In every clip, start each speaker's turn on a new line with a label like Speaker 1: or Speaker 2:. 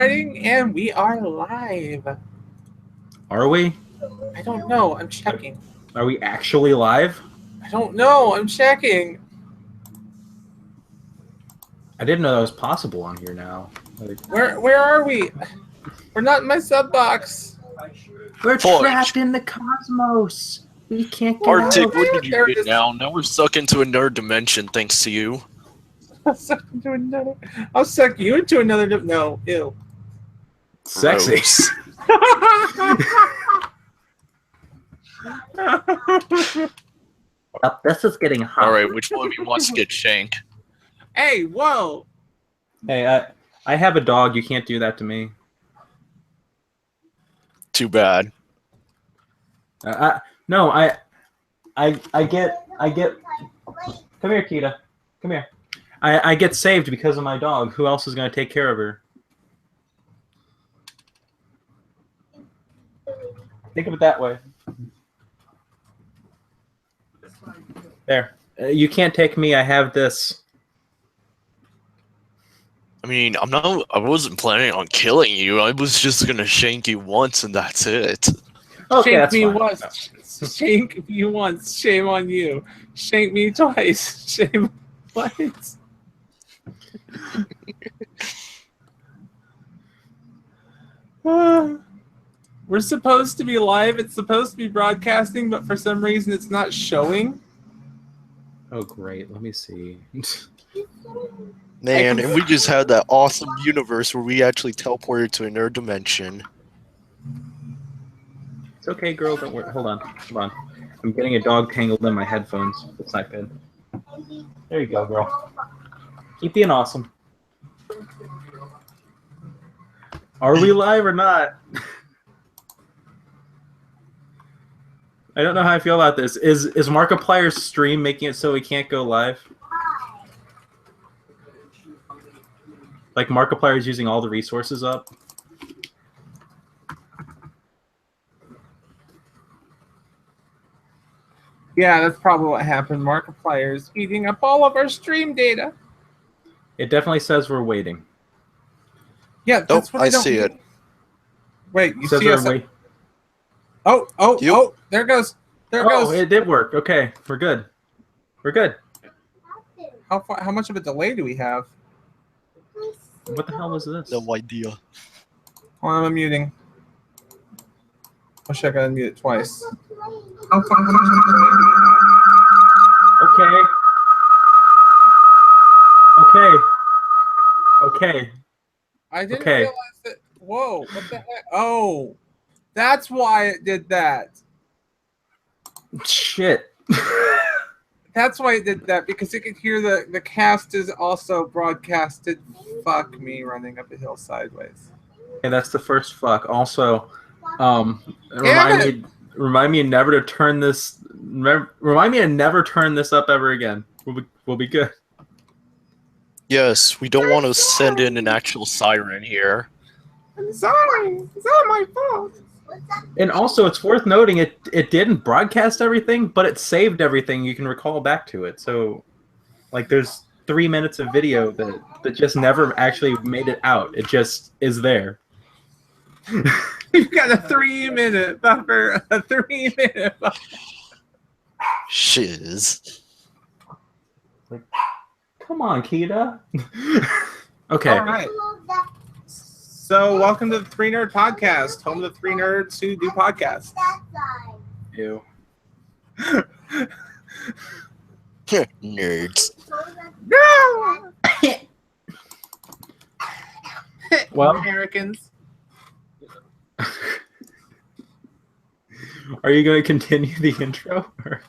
Speaker 1: And we are live.
Speaker 2: Are we?
Speaker 1: I don't know. I'm checking.
Speaker 2: Are we actually live?
Speaker 1: I don't know. I'm checking.
Speaker 2: I didn't know that was possible on here now. Like,
Speaker 1: Where are we? We're not in my sub box.
Speaker 2: we're trapped in the cosmos. We can't get
Speaker 3: Arctic,
Speaker 2: out.
Speaker 3: what did you
Speaker 1: There it
Speaker 3: get
Speaker 1: is.
Speaker 3: now? Now we're stuck into a nerd dimension thanks to you.
Speaker 1: I'll suck into another. I'll suck you into another. No, ew.
Speaker 2: Sexy.
Speaker 3: Gross.
Speaker 2: This is getting hot.
Speaker 3: Alright, which one of you wants to get shanked?
Speaker 1: Hey, whoa!
Speaker 2: Hey, I have a dog. You can't do that to me.
Speaker 3: Too bad.
Speaker 2: No, I get. Come here, Kita. Come here. I get saved because of my dog. Who else is going to take care of her? Think of it that way. There. You can't take me. I have this.
Speaker 3: I mean, I wasn't planning on killing you. I was just gonna shank you once and that's it.
Speaker 2: Okay,
Speaker 1: Shank
Speaker 2: that's
Speaker 1: me
Speaker 2: fine.
Speaker 1: once. Shank me once. Shame on you. Shank me twice. Shame twice. We're supposed to be live. It's supposed to be broadcasting, but for some reason it's not showing.
Speaker 2: Oh, great. Let me see.
Speaker 3: Man, and we just had that awesome universe where we actually teleported to a nerd dimension.
Speaker 2: It's okay, girl. Don't worry. Hold on. Hold on. I'm getting a dog tangled in my headphones. It's not good. There you go, girl. Keep being awesome. Are we live or not? I don't know how I feel about this. Is Markiplier's stream making it so we can't go live? Like Markiplier is using all the resources up?
Speaker 1: Yeah, that's probably what happened. Markiplier is eating up all of our stream data.
Speaker 2: It definitely says we're waiting.
Speaker 1: Yeah, that's what
Speaker 3: I
Speaker 1: don't
Speaker 3: see
Speaker 1: get.
Speaker 3: it.
Speaker 1: Wait, you
Speaker 2: It says
Speaker 1: see
Speaker 2: we're
Speaker 1: us?
Speaker 2: waiting.
Speaker 1: Oh, there goes. There
Speaker 2: Oh,
Speaker 1: goes.
Speaker 2: it did work. Okay, we're good. We're good.
Speaker 1: How much of a delay do we have?
Speaker 2: What the hell was this?
Speaker 3: No idea.
Speaker 1: Hold on, I'm muting. Oh shit, I gotta mute it twice.
Speaker 2: Okay. Okay. Okay.
Speaker 1: I didn't
Speaker 2: Okay.
Speaker 1: realize that. Whoa, what the heck? Oh, that's why it did that.
Speaker 2: Shit.
Speaker 1: That's why it did that, because it could hear the cast is also broadcasted. Fuck me, running up a hill sideways.
Speaker 2: Okay, that's the first fuck. Also,
Speaker 1: Damn
Speaker 2: remind me never to turn this. Remind me to never turn this up ever again. We'll be good.
Speaker 3: Yes, we don't want to send in an actual siren here.
Speaker 1: I'm sorry. It's not my fault.
Speaker 2: And also, it's worth noting it didn't broadcast everything, but it saved everything. You can recall back to it. So, like, there's 3 minutes of video that just never actually made it out. It just is there.
Speaker 1: You've got a 3-minute buffer. A 3-minute buffer.
Speaker 3: Shiz.
Speaker 2: Come on, Kita. Okay.
Speaker 1: All right. So, welcome to the 3 Nerd Podcast, home of the 3 nerds who do podcasts.
Speaker 2: Ew.
Speaker 3: Nerds.
Speaker 1: No!
Speaker 2: Well,
Speaker 1: Americans.
Speaker 2: are you going to continue the intro? Or?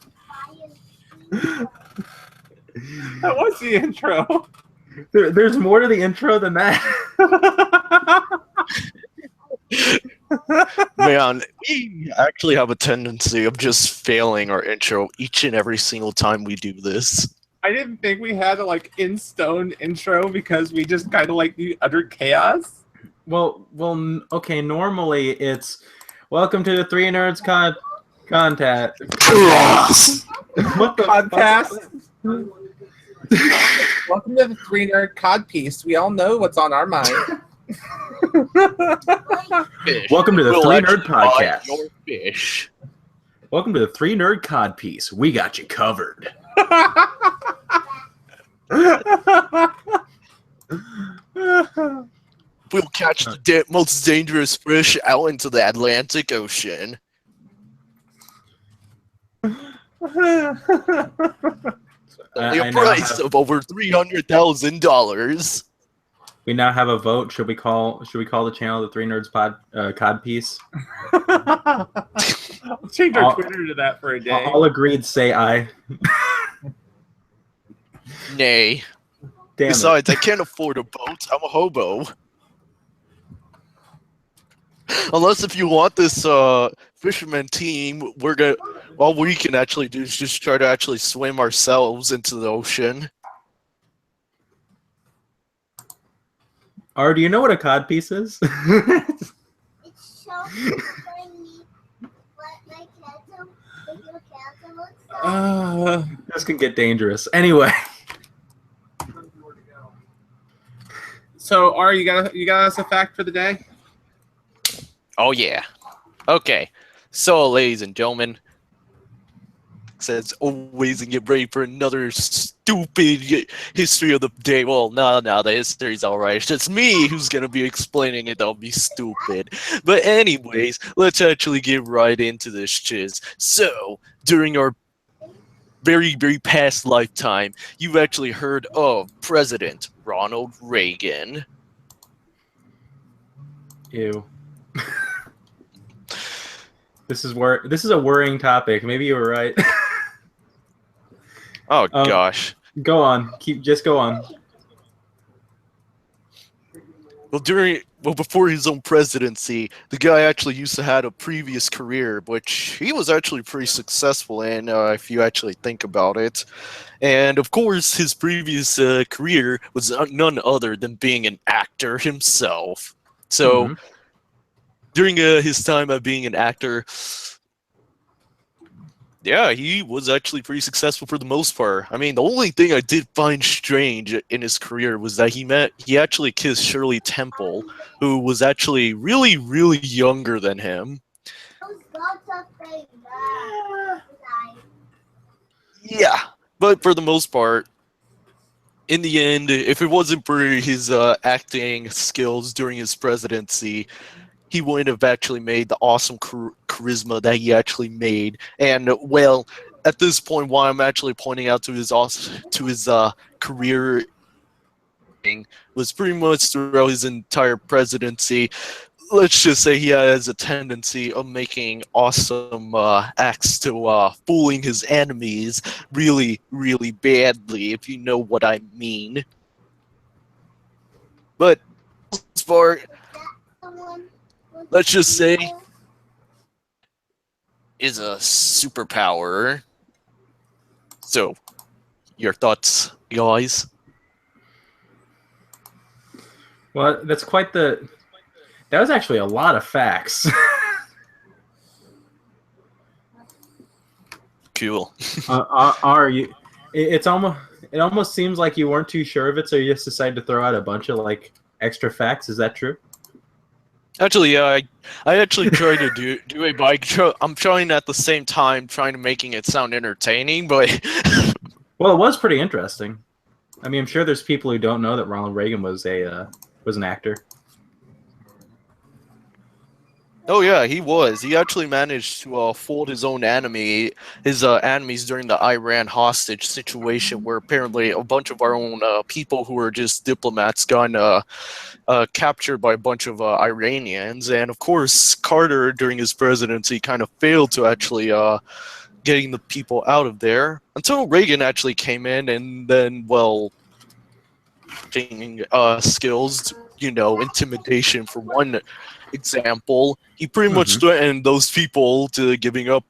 Speaker 1: That was the intro.
Speaker 2: There's more to the intro than that.
Speaker 3: Man, we actually have a tendency of just failing our intro each and every single time we do this.
Speaker 1: I didn't think we had a in stone intro because we just kind of the utter chaos.
Speaker 2: Well, okay. Normally, it's welcome to the 3 Nerds contact. What the
Speaker 1: Podcast. Welcome to the 3 Nerd Cod Piece. We all know what's on our mind.
Speaker 3: Fish
Speaker 2: Welcome to the
Speaker 3: will
Speaker 2: Three Nerd
Speaker 3: actually buy
Speaker 2: Podcast.
Speaker 3: Your fish.
Speaker 2: Welcome to the Three Nerd Codpiece. We got you covered.
Speaker 3: We'll catch the most dangerous fish out into the Atlantic Ocean. Only a
Speaker 2: I now
Speaker 3: price
Speaker 2: have-
Speaker 3: of over $300,000.
Speaker 2: We now have a vote. Should we call the channel the Three Nerds Codpiece?
Speaker 1: I'll change our Twitter to that for a day.
Speaker 2: All agreed. Say aye.
Speaker 3: Nay.
Speaker 2: Damn
Speaker 3: Besides, I can't afford a boat. I'm a hobo. Unless if you want this fisherman team, all we can actually do is just try to actually swim ourselves into the ocean.
Speaker 2: Do you know what a codpiece is?
Speaker 4: It's so funny what my castle looks like.
Speaker 2: This can get dangerous. Anyway.
Speaker 1: So, Ari, you got us a fact for the day?
Speaker 3: Oh yeah. Okay. So, ladies and gentlemen, says always and get ready for another stupid history of the day. Well, no, the history's alright. It's just me who's gonna be explaining it. That'll be stupid. But anyways, let's actually get right into this shiz. So, during our very, very past lifetime, you've actually heard of President Ronald Reagan.
Speaker 2: Ew. This is a worrying topic. Maybe you were right.
Speaker 3: Oh gosh.
Speaker 2: Go on. Just go on.
Speaker 3: Well, before his own presidency, the guy actually used to have a previous career, which he was actually pretty successful in, if you actually think about it. And of course, his previous career was none other than being an actor himself. So, during his time of being an actor, yeah, he was actually pretty successful for the most part. I mean, the only thing I did find strange in his career was that he actually kissed Shirley Temple, who was actually really, really younger than him. Yeah, but for the most part, in the end, if it wasn't for his acting skills during his presidency, he wouldn't have actually made the awesome charisma that he actually made. And well, at this point, why I'm actually pointing out to his career was pretty much throughout his entire presidency. Let's just say he has a tendency of making awesome acts to fooling his enemies really, really badly, if you know what I mean. But as far, let's just say, is a superpower. So, your thoughts, guys?
Speaker 2: Well, that's quite the... That was actually a lot of facts.
Speaker 3: Cool.
Speaker 2: Are you... It almost seems like you weren't too sure of it, so you just decided to throw out a bunch of, like, extra facts. Is that true?
Speaker 3: Actually, I actually tried to do it, but I'm trying at the same time trying to making it sound entertaining, but
Speaker 2: Well, it was pretty interesting. I mean, I'm sure there's people who don't know that Ronald Reagan was an actor.
Speaker 3: oh yeah, he was. He actually managed to fool his own enemies during the Iran hostage situation, where apparently a bunch of our own people who were just diplomats got captured by a bunch of Iranians. And of course, Carter, during his presidency, kind of failed to actually getting the people out of there until Reagan actually came in, and then, well, taking skills, intimidation for one example, he pretty much threatened those people to giving up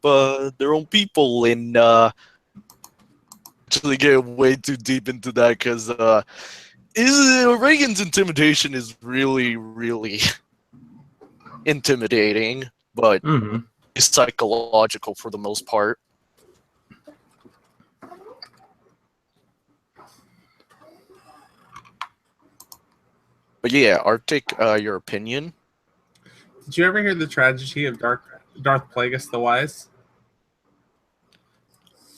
Speaker 3: their own people, and actually get way too deep into that because Reagan's intimidation is really, really intimidating, but it's psychological for the most part. But yeah, Arctic, your opinion?
Speaker 1: Did you ever hear the tragedy of Darth Plagueis the Wise?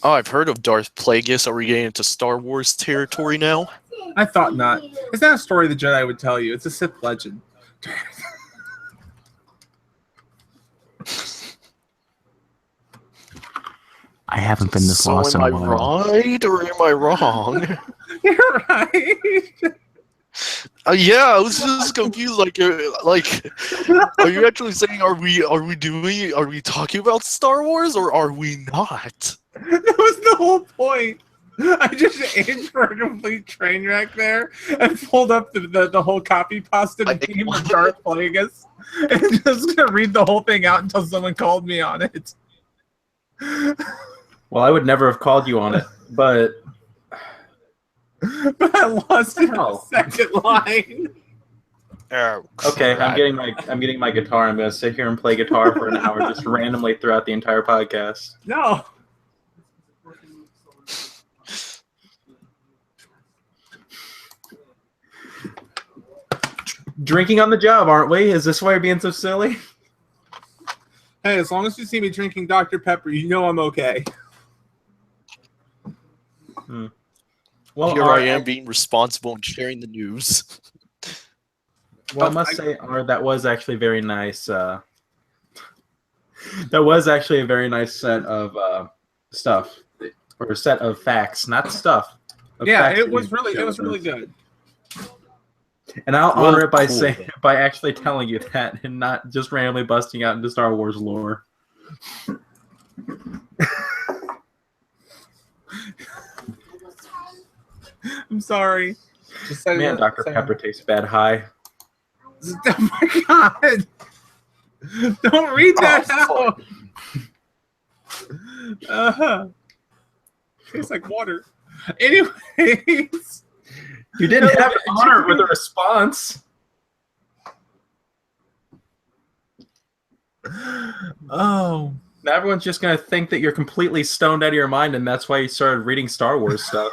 Speaker 3: Oh, I've heard of Darth Plagueis. Are we getting into Star Wars territory now?
Speaker 1: I thought not. It's not a story the Jedi would tell you. It's a Sith legend.
Speaker 2: I haven't been this
Speaker 3: So
Speaker 2: lost in
Speaker 3: am
Speaker 2: a
Speaker 3: I
Speaker 2: while.
Speaker 3: right or am I wrong?
Speaker 1: You're right.
Speaker 3: Yeah, I was just confused. Like, are you actually saying are we talking about Star Wars or are we not?
Speaker 1: That was the whole point. I just aimed for a complete train wreck there and pulled up the whole copy pasta meme of Darth Plagueis and just gonna read the whole thing out until someone called me on it.
Speaker 2: Well, I would never have called you on it, but
Speaker 1: But I lost it in the second line.
Speaker 3: Oh,
Speaker 2: okay,
Speaker 3: crap.
Speaker 2: I'm getting my guitar. I'm gonna sit here and play guitar for an hour, just randomly throughout the entire podcast.
Speaker 1: No.
Speaker 2: Drinking on the job, aren't we? Is this why you're being so silly?
Speaker 1: Hey, as long as you see me drinking Dr. Pepper, you know I'm okay.
Speaker 2: Well,
Speaker 3: Here I am being responsible and sharing the news.
Speaker 2: Well, I must say, that was actually very nice. That was actually a very nice set of stuff, or a set of facts, not stuff.
Speaker 1: Yeah,
Speaker 2: facts
Speaker 1: it
Speaker 2: that
Speaker 1: was
Speaker 2: you
Speaker 1: really
Speaker 2: shared with us.
Speaker 1: good.
Speaker 2: And I'll
Speaker 3: Well,
Speaker 2: honor it by
Speaker 3: cool.
Speaker 2: saying, by actually telling you that, and not just randomly busting out into Star Wars lore.
Speaker 1: I'm sorry. Just said
Speaker 2: Man, Dr. Pepper tastes bad. Hi.
Speaker 1: Oh my god! Don't read that
Speaker 3: Oh,
Speaker 1: out. Tastes like water. Anyways,
Speaker 2: You didn't have to honor it with a response.
Speaker 1: oh,
Speaker 2: Now everyone's just gonna think that you're completely stoned out of your mind, and that's why you started reading Star Wars stuff.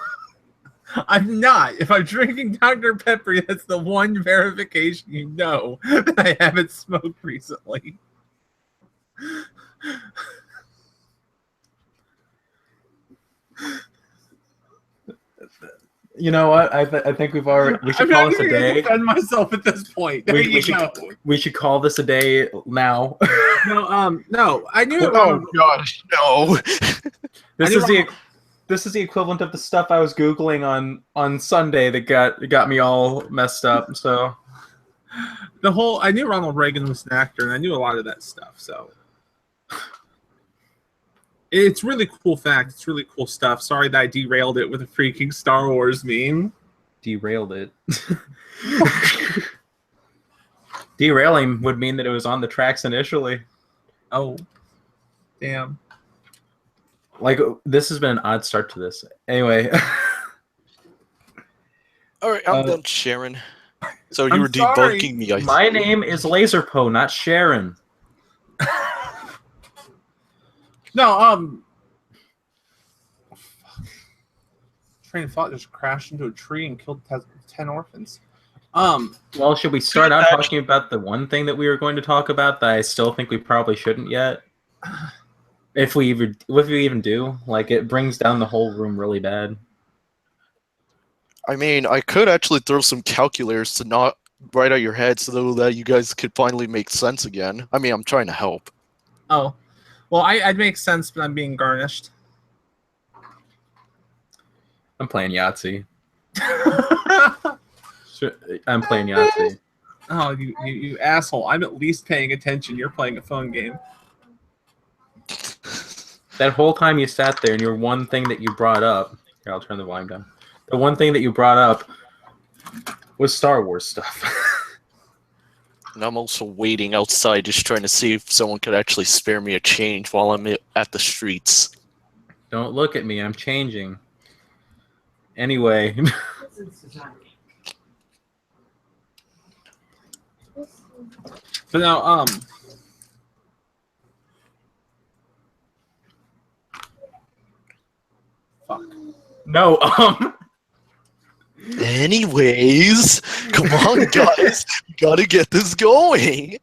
Speaker 1: I'm not. If I'm drinking Dr. Pepper, that's the one verification you know that I haven't smoked recently.
Speaker 2: You know what? I think we should
Speaker 1: I'm
Speaker 2: call
Speaker 1: not
Speaker 2: this a
Speaker 1: even going to
Speaker 2: day.
Speaker 1: defend myself at this point. There you go.
Speaker 2: We should call this a day now.
Speaker 1: No, I knew it.
Speaker 3: Oh gosh, no.
Speaker 2: This is the equivalent of the stuff I was Googling on Sunday that got me all messed up. So
Speaker 1: I knew Ronald Reagan was an actor, and I knew a lot of that stuff. So it's really cool fact. It's really cool stuff. Sorry that I derailed it with a freaking Star Wars meme.
Speaker 2: derailed it. Derailing would mean that it was on the tracks initially.
Speaker 1: Oh, damn.
Speaker 2: Like, this has been an odd start to this. Anyway.
Speaker 3: All right, I'm done sharing. So you
Speaker 1: I'm
Speaker 3: were
Speaker 1: sorry.
Speaker 3: debunking me.
Speaker 2: My name is Lazrpo, not Sharon.
Speaker 1: No, train of thought just crashed into a tree and killed 10 orphans.
Speaker 2: Well, should we start out talking about the one thing that we were going to talk about that I still think we probably shouldn't yet? If we even do, like, it brings down the whole room really bad.
Speaker 3: I mean, I could actually throw some calculators to not right out your head so that you guys could finally make sense again. I mean, I'm trying to help.
Speaker 1: Oh, well, I'd make sense, but I'm being garnished.
Speaker 2: I'm playing Yahtzee. I'm playing Yahtzee.
Speaker 1: Oh, you asshole. I'm at least paying attention. You're playing a phone game.
Speaker 2: That whole time you sat there and your one thing that you brought up... Here, I'll turn the volume down. The one thing that you brought up was Star Wars stuff.
Speaker 3: And I'm also waiting outside just trying to see if someone could actually spare me a change while I'm at the streets.
Speaker 2: Don't look at me. I'm changing. Anyway.
Speaker 1: But now,
Speaker 2: fuck. No,
Speaker 3: Anyways, come on, guys. We gotta get this going.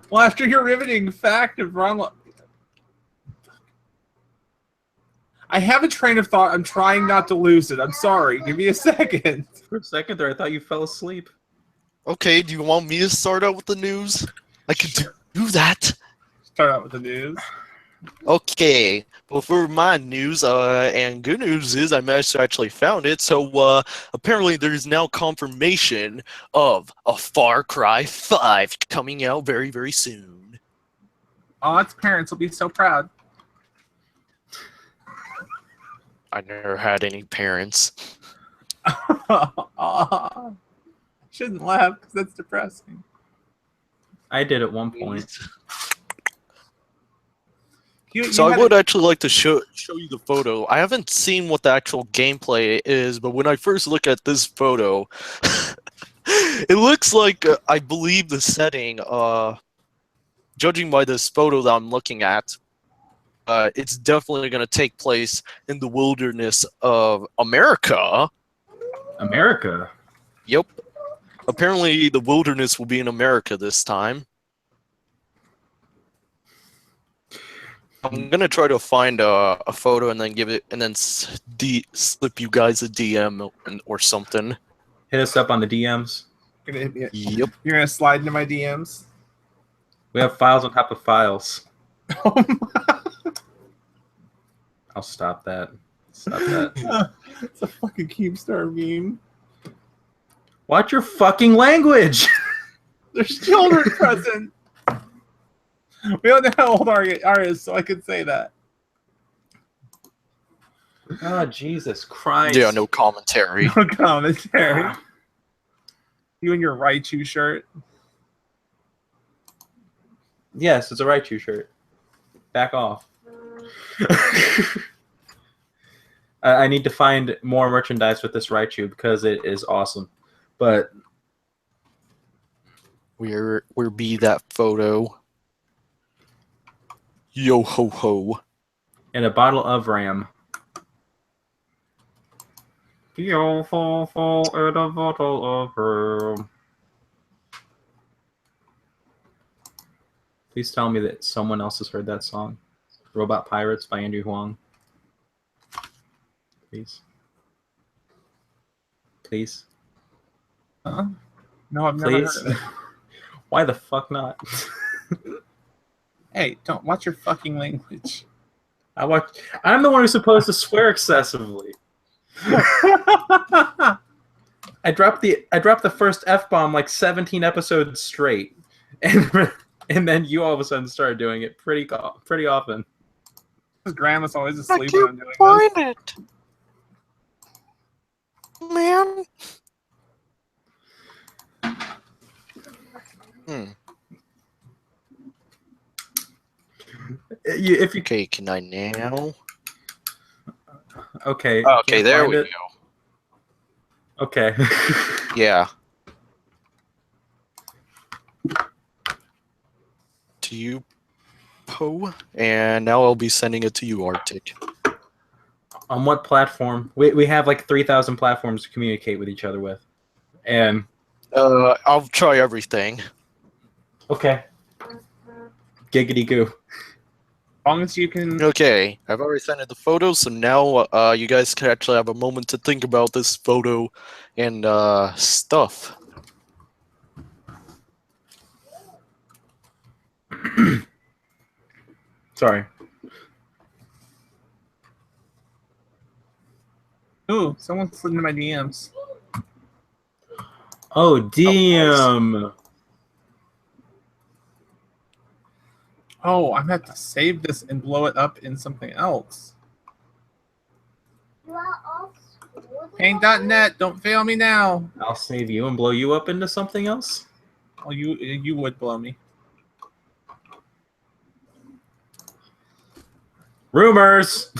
Speaker 1: Well, after your riveting fact of Ron... I have a train of thought. I'm trying not to lose it. I'm sorry. Give me a second.
Speaker 2: For a second there, I thought you fell asleep.
Speaker 3: Okay, do you want me to start out with the news? I can do that.
Speaker 1: Start out with the news.
Speaker 3: Okay, well, for my news, and good news is I managed to actually found it. So apparently there's now confirmation of a Far Cry 5 coming out very, very soon.
Speaker 1: Oh, its parents will be so proud.
Speaker 3: I never had any parents.
Speaker 1: Shouldn't laugh because that's depressing.
Speaker 2: I did at one point.
Speaker 3: So I would actually like to show you the photo. I haven't seen what the actual gameplay is, but when I first look at this photo, it looks like I believe the setting. Judging by this photo that I'm looking at, it's definitely going to take place in the wilderness of America.
Speaker 2: America?
Speaker 3: Yep. Apparently, the wilderness will be in America this time. I'm gonna try to find a photo and then give it, and then slip you guys a DM or something.
Speaker 2: Hit us up on the DMs.
Speaker 1: You're gonna hit me.
Speaker 3: Yep.
Speaker 1: You're gonna slide into my DMs.
Speaker 2: We have files on top of files. I'll stop that. Stop that.
Speaker 1: It's a fucking Keemstar meme.
Speaker 2: Watch your fucking language!
Speaker 1: There's children present. We don't know how old R is, so I can say that.
Speaker 2: Oh, Jesus Christ.
Speaker 3: Yeah, no commentary.
Speaker 1: No commentary. You and your Raichu shirt.
Speaker 2: Yes, it's a Raichu shirt. Back off. I need to find more merchandise with this Raichu because it is awesome. But
Speaker 3: Where be that photo? Yo ho ho.
Speaker 2: in a bottle of Ram. Yo ho ho in a bottle of Ram. Please tell me that someone else has heard that song. Robot Pirates by Andrew Huang. Please. Please.
Speaker 1: Huh? No, I've never
Speaker 2: Please.
Speaker 1: heard of it.
Speaker 2: Why the fuck not?
Speaker 1: Hey, don't watch your fucking language.
Speaker 2: I'm the one who's supposed to swear excessively. I dropped the first F-bomb like 17 episodes straight. And then you all of a sudden started doing it pretty often.
Speaker 1: His grandma's always asleep when I'm doing
Speaker 3: Find
Speaker 1: this.
Speaker 3: it, man.
Speaker 2: If you
Speaker 3: Okay, can I now?
Speaker 2: okay.
Speaker 3: Okay,
Speaker 2: can't
Speaker 3: there
Speaker 2: find
Speaker 3: we
Speaker 2: it?
Speaker 3: go.
Speaker 2: Okay.
Speaker 3: Yeah. To you, Poe, and now I'll be sending it to you, Arctic.
Speaker 2: On what platform? We have like 3,000 platforms to communicate with each other with, and
Speaker 3: I'll try everything.
Speaker 2: okay. Giggity goo.
Speaker 1: As long as you can.
Speaker 3: Okay, I've already sent it the photo, so now you guys can actually have a moment to think about this photo and stuff.
Speaker 2: Sorry.
Speaker 1: Ooh, someone slid into my DMs.
Speaker 2: Oh, damn.
Speaker 1: Oh, I'm gonna have to save this and blow it up in something else.
Speaker 4: You are all school
Speaker 1: Paint.net, don't fail me now.
Speaker 2: I'll save you and blow you up into something else.
Speaker 1: Well, you would blow me.
Speaker 2: Rumors.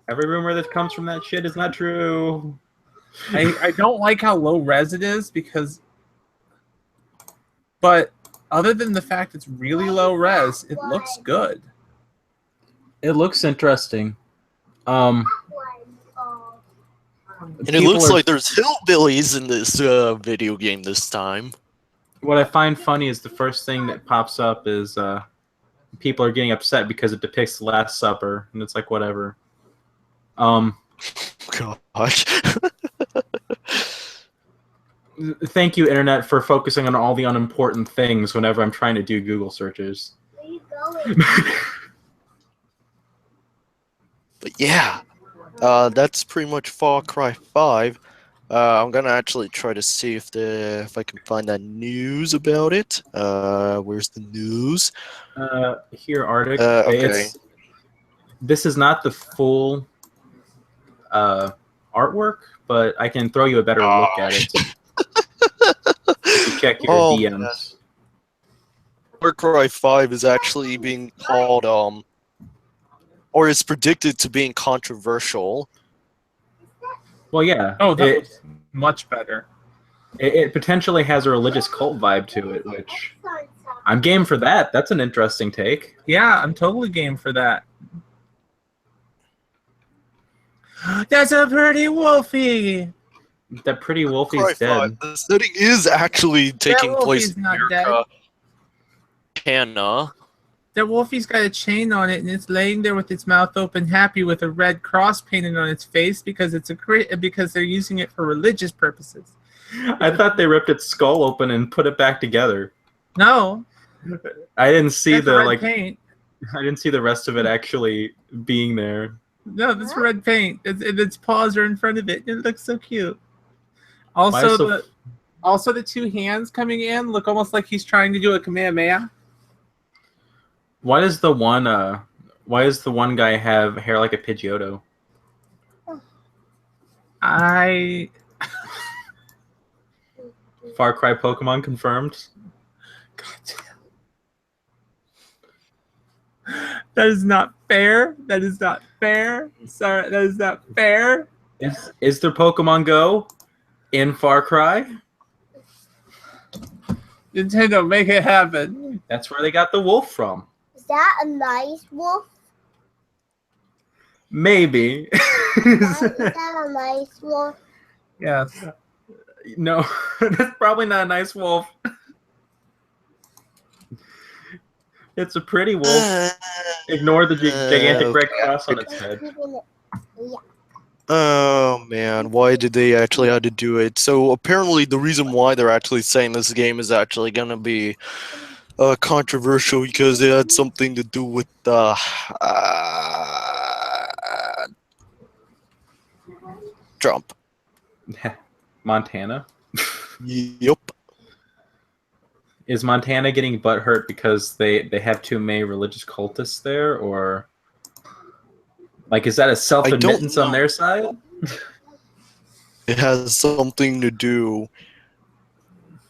Speaker 2: Every rumor that comes from that shit is not true.
Speaker 1: I don't like how low res it is because, but other than the fact it's really low res, it looks good.
Speaker 2: It looks interesting.
Speaker 4: One.
Speaker 3: And it
Speaker 2: People
Speaker 3: looks
Speaker 2: are-
Speaker 3: like there's hillbillies in this video game this time.
Speaker 2: What I find funny is the first thing that pops up is people are getting upset because it depicts the Last Supper, and it's like whatever.
Speaker 3: Gosh.
Speaker 2: Thank you, Internet, for focusing on all the unimportant things whenever I'm trying to do Google searches.
Speaker 4: Where you going?
Speaker 3: But yeah, that's pretty much Far Cry 5. I'm gonna actually try to see if I can find that news about it. Where's the news?
Speaker 2: Here, Arctic.
Speaker 3: Okay.
Speaker 2: This is not the full artwork, but I can throw you a better look at it. If you check your
Speaker 3: Oh,
Speaker 2: DMs.
Speaker 3: man. Far Cry 5 is actually being called, or is predicted to being controversial.
Speaker 2: Well, yeah.
Speaker 1: Oh, that was much better.
Speaker 2: It potentially has a religious cult vibe to it, which I'm game for that. That's an interesting take.
Speaker 1: Yeah, I'm totally game for that. That's a pretty wolfie.
Speaker 2: That pretty wolfie's
Speaker 3: Cry
Speaker 2: dead.
Speaker 3: 5, the setting is actually taking place
Speaker 1: wolfie's
Speaker 3: in
Speaker 1: not
Speaker 3: America. Canada.
Speaker 1: That wolfie's got a chain on it, and it's laying there with its mouth open, happy, with a red cross painted on its face because because they're using it for religious purposes.
Speaker 2: I thought they ripped its skull open and put it back together.
Speaker 1: No,
Speaker 2: I didn't see
Speaker 1: that's
Speaker 2: the
Speaker 1: red paint.
Speaker 2: I didn't see the rest of it actually being there.
Speaker 1: No, that's red paint. Its paws are in front of it. It looks so cute.
Speaker 2: Why is
Speaker 1: Also, the two hands coming in look almost like he's trying to do a Kamehameha.
Speaker 2: Why does the one guy have hair like a Pidgeotto? Far Cry Pokemon confirmed.
Speaker 1: God damn. That is not fair. That is not fair. Sorry, that is not fair.
Speaker 2: Is there Pokemon Go in Far Cry?
Speaker 1: Nintendo, make it happen.
Speaker 2: That's where they got the wolf from.
Speaker 4: Is that a nice wolf?
Speaker 2: Maybe.
Speaker 4: Is that a nice wolf?
Speaker 1: Yes.
Speaker 2: No, that's probably not a nice wolf. It's a pretty wolf. Ignore the gigantic red cross on its head.
Speaker 4: Yeah.
Speaker 3: Oh man, why did they actually have to do it? So apparently the reason why they're actually saying this game is actually gonna be controversial because it had something to do with Trump.
Speaker 2: Montana?
Speaker 3: Yep.
Speaker 2: Is Montana getting butthurt because they have too many religious cultists there, or like is that a self-admittance on their side?
Speaker 3: It has something to do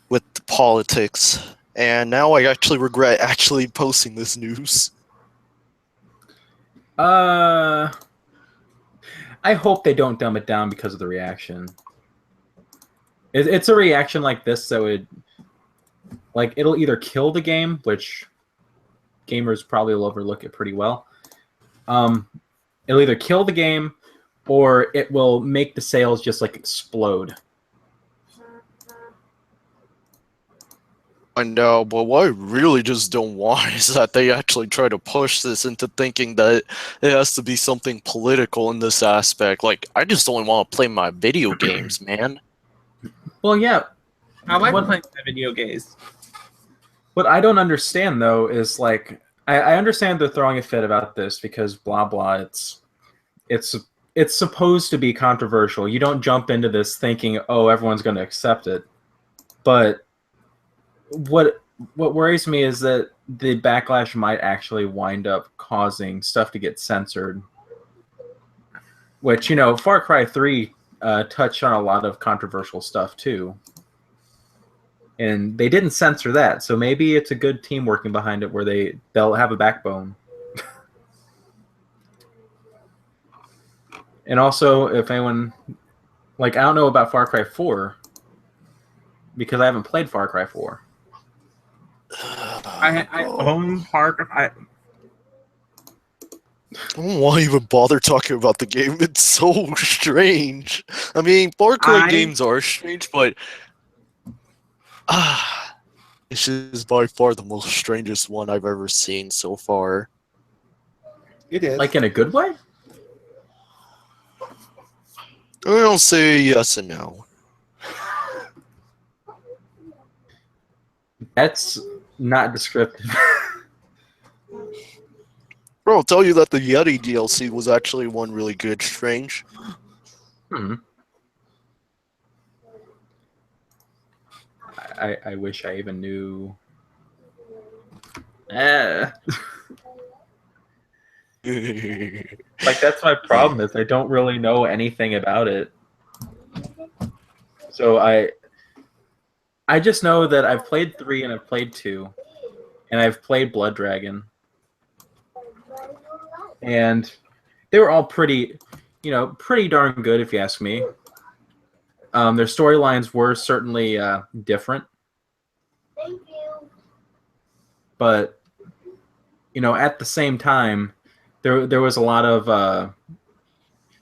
Speaker 3: with politics, and now I actually regret actually posting this news.
Speaker 2: I hope they don't dumb it down because of the reaction. It's a reaction like this that would, like, it'll either kill the game, which gamers probably will overlook it pretty well. It'll either kill the game, or it will make the sales just like explode.
Speaker 3: I know, but what I really just don't want is that they actually try to push this into thinking that it has to be something political in this aspect. Like, I just only want to play my video games, man.
Speaker 2: Well, yeah.
Speaker 1: I like playing the video games.
Speaker 2: What I don't understand, though, is, like, I understand they're throwing a fit about this because blah, blah, it's supposed to be controversial. You don't jump into this thinking, oh, everyone's going to accept it. But what worries me is that the backlash might actually wind up causing stuff to get censored. Which, you know, Far Cry 3 touched on a lot of controversial stuff, too. And they didn't censor that, so maybe it's a good team working behind it where they'll have a backbone. And also, if anyone, like, I don't know about Far Cry 4 because I haven't played Far Cry 4.
Speaker 1: I own Far Cry.
Speaker 3: I don't want to even bother talking about the game. It's so strange. I mean, Far Cry games are strange, but this is by far the most strangest one I've ever seen so far.
Speaker 1: It is.
Speaker 2: Like in a good way?
Speaker 3: I'll say yes and no.
Speaker 2: That's not descriptive.
Speaker 3: Bro, I'll tell you that the Yeti DLC was actually one really good strange.
Speaker 2: I wish I even knew. Like, that's my problem, is I don't really know anything about it. So I just know that I've played 3 and I've played 2, and I've played Blood Dragon, and they were all pretty, pretty darn good if you ask me. Their storylines were certainly different.
Speaker 4: Thank you.
Speaker 2: But at the same time, there was a lot of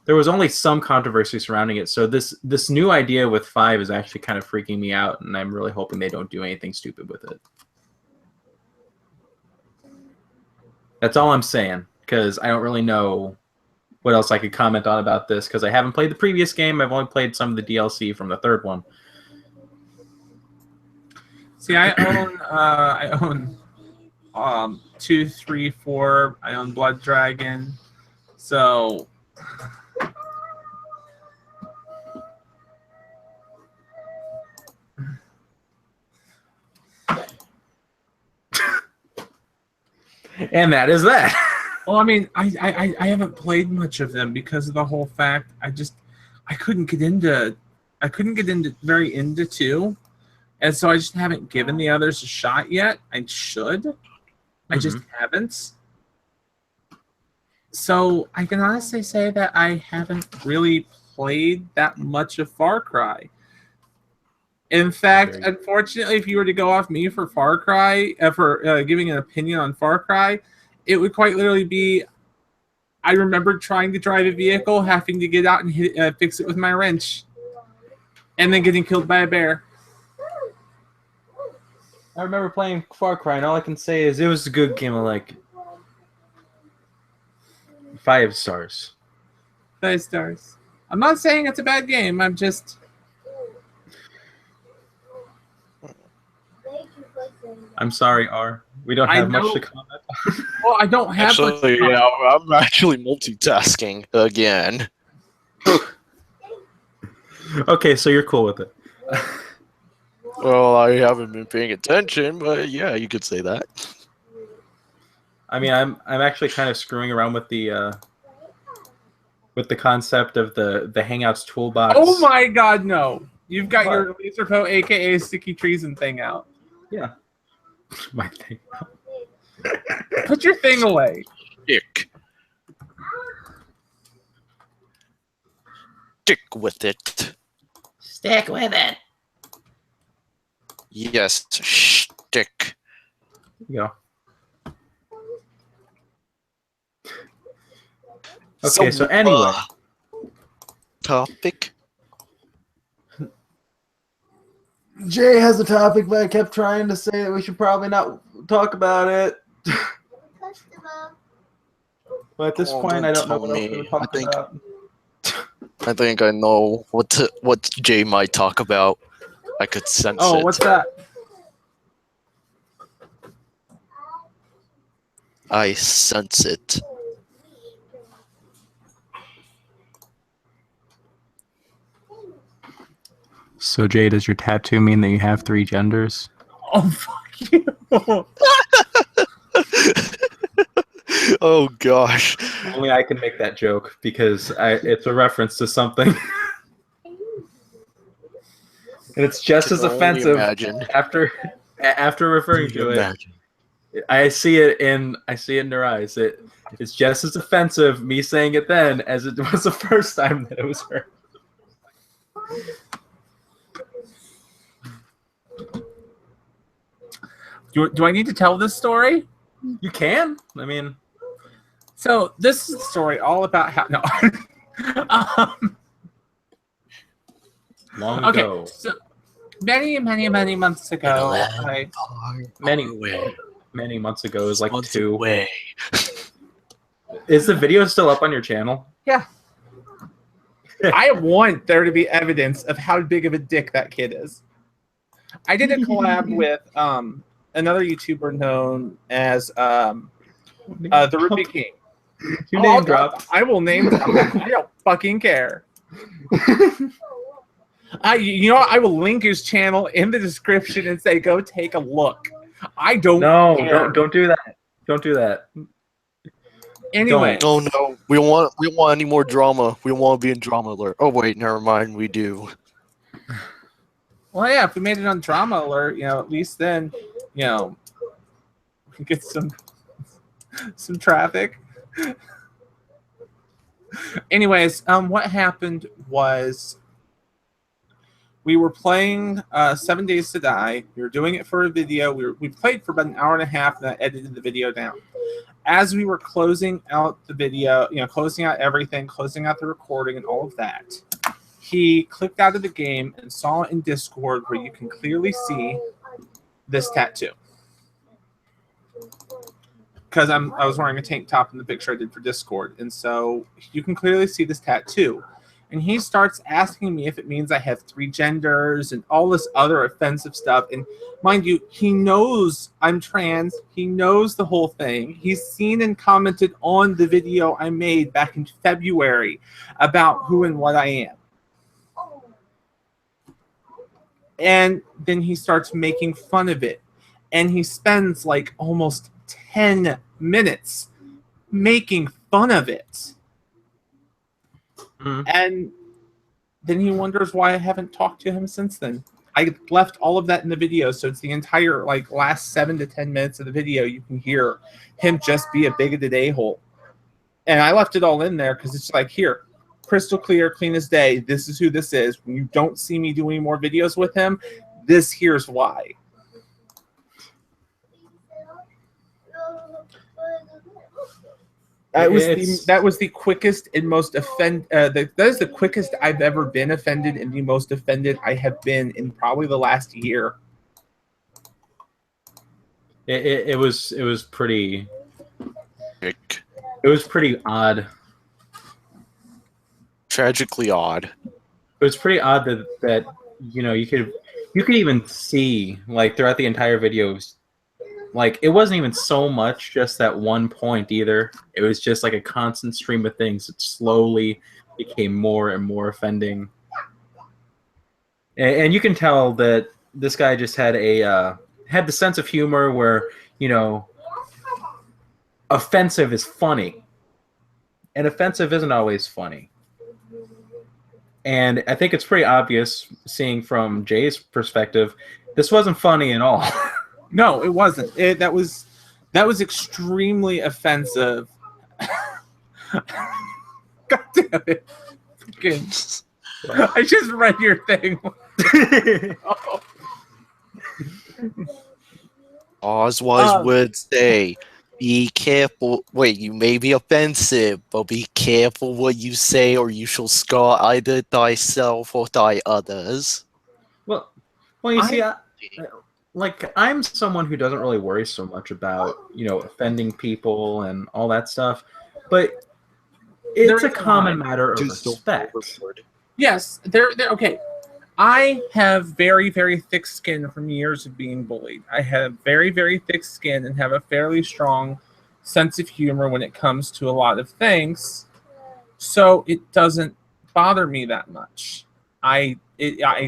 Speaker 2: there was only some controversy surrounding it. So this new idea with 5 is actually kind of freaking me out, and I'm really hoping they don't do anything stupid with it. That's all I'm saying, because I don't really know what else I could comment on about this, because I haven't played the previous game. I've only played some of the DLC from the 3rd one.
Speaker 1: See, I own 2, 3, 4. I own Blood Dragon. So
Speaker 2: And that is that.
Speaker 1: well, I mean, I haven't played much of them because of the whole fact I couldn't get into very into 2, and so I just haven't given the others a shot yet. I should. I just haven't. So I can honestly say that I haven't really played that much of Far Cry. In fact, unfortunately, if you were to go off me for Far Cry, for giving an opinion on Far Cry, it would quite literally be, I remember trying to drive a vehicle, having to get out and fix it with my wrench, and then getting killed by a bear.
Speaker 2: I remember playing Far Cry, and all I can say is it was a good game of, like, 5 stars.
Speaker 1: 5 stars. I'm not saying it's a bad game. I'm just... I'm sorry, R. We don't have much to comment on. Well, I don't have much to comment.
Speaker 3: I'm actually multitasking again.
Speaker 2: Okay, so you're cool with it.
Speaker 3: Well, I haven't been paying attention, but yeah, you could say that.
Speaker 2: I mean, I'm actually kind of screwing around with the concept of the Hangouts toolbox.
Speaker 1: Oh my God, no! You've got your Lazrpo, aka Sticky Treason thing out.
Speaker 2: Yeah, my thing.
Speaker 1: Put your thing away.
Speaker 3: Stick with it.
Speaker 2: Stick with it.
Speaker 3: Yes, stick.
Speaker 2: Yeah. Okay, so anyway.
Speaker 3: Topic.
Speaker 2: Jay has a topic, but I kept trying to say that we should probably not talk about it. But at this point, I don't know what else to talk about.
Speaker 3: I think I know what Jay might talk about. I could sense it.
Speaker 1: Oh, what's that?
Speaker 3: I sense it.
Speaker 5: So, Jay, does your tattoo mean that you have 3 genders?
Speaker 1: Oh, fuck you.
Speaker 3: Oh, gosh.
Speaker 2: Only I can make that joke because it's a reference to something. And it's just as offensive after referring to it. I see it in their eyes. It's just as offensive me saying it then as it was the first time that it was heard.
Speaker 1: Do I need to tell this story?
Speaker 2: You can. I mean,
Speaker 1: So this is a story all about how no.
Speaker 2: Long
Speaker 1: Okay,
Speaker 2: ago.
Speaker 1: so many months ago,
Speaker 2: Many months ago is like
Speaker 3: Months
Speaker 2: 2.
Speaker 3: away.
Speaker 2: Is the video still up on your channel?
Speaker 1: yeah, I want there to be evidence of how big of a dick that kid is. I did a collab with another YouTuber known as the Ruby King.
Speaker 2: You name dropped.
Speaker 1: I will name drop him. I don't fucking care. You know what? I will link his channel in the description and say go take a look. I don't care.
Speaker 2: don't do that. Don't do that.
Speaker 1: Anyway.
Speaker 3: Oh no, we don't want any more drama. We don't want to be in drama alert. Oh wait, never mind, we do.
Speaker 1: Well, yeah, if we made it on Drama Alert, at least then, we can get some traffic. Anyways, what happened was we were playing 7 Days to Die. We were doing it for a video. We played for about an hour and a half, and I edited the video down. As we were closing out the video, closing out everything, closing out the recording and all of that, he clicked out of the game and saw in Discord where you can clearly see this tattoo. Because I was wearing a tank top in the picture I did for Discord. And so you can clearly see this tattoo. And he starts asking me if it means I have 3 genders and all this other offensive stuff. And mind you, he knows I'm trans. He knows the whole thing. He's seen and commented on the video I made back in February about who and what I am. And then he starts making fun of it. And he spends like almost 10 minutes making fun of it. And then he wonders why I haven't talked to him since then. I left all of that in the video, so it's the entire last 7 to 10 minutes of the video. You can hear him just be a bigoted a-hole. And I left it all in there because it's like, here, crystal clear, clean as day. This is who this is. When you don't see me do any more videos with him, here's why. That was the quickest and most that is the quickest I've ever been offended and the most offended I have been in probably the last year.
Speaker 2: It was pretty. It was pretty odd.
Speaker 3: Tragically odd.
Speaker 2: It was pretty odd that you could even see throughout the entire videos. It wasn't even so much just that one point either. It was just a constant stream of things that slowly became more and more offending. And you can tell that this guy just had the sense of humor where, offensive is funny. And offensive isn't always funny. And I think it's pretty obvious, seeing from Jay's perspective, this wasn't funny at all.
Speaker 1: No, it wasn't. That was extremely offensive. God damn it! I just read your thing. Oh.
Speaker 3: Oswald would say, "Be careful." Wait, you may be offensive, but be careful what you say, or you shall scar either thyself or thy others.
Speaker 2: Well, you see, I'm someone who doesn't really worry so much about, offending people and all that stuff, but it's a common matter of respect.
Speaker 1: Yes, they're okay. I have very, very thick skin from years of being bullied. I have very, very thick skin and have a fairly strong sense of humor when it comes to a lot of things, so it doesn't bother me that much. I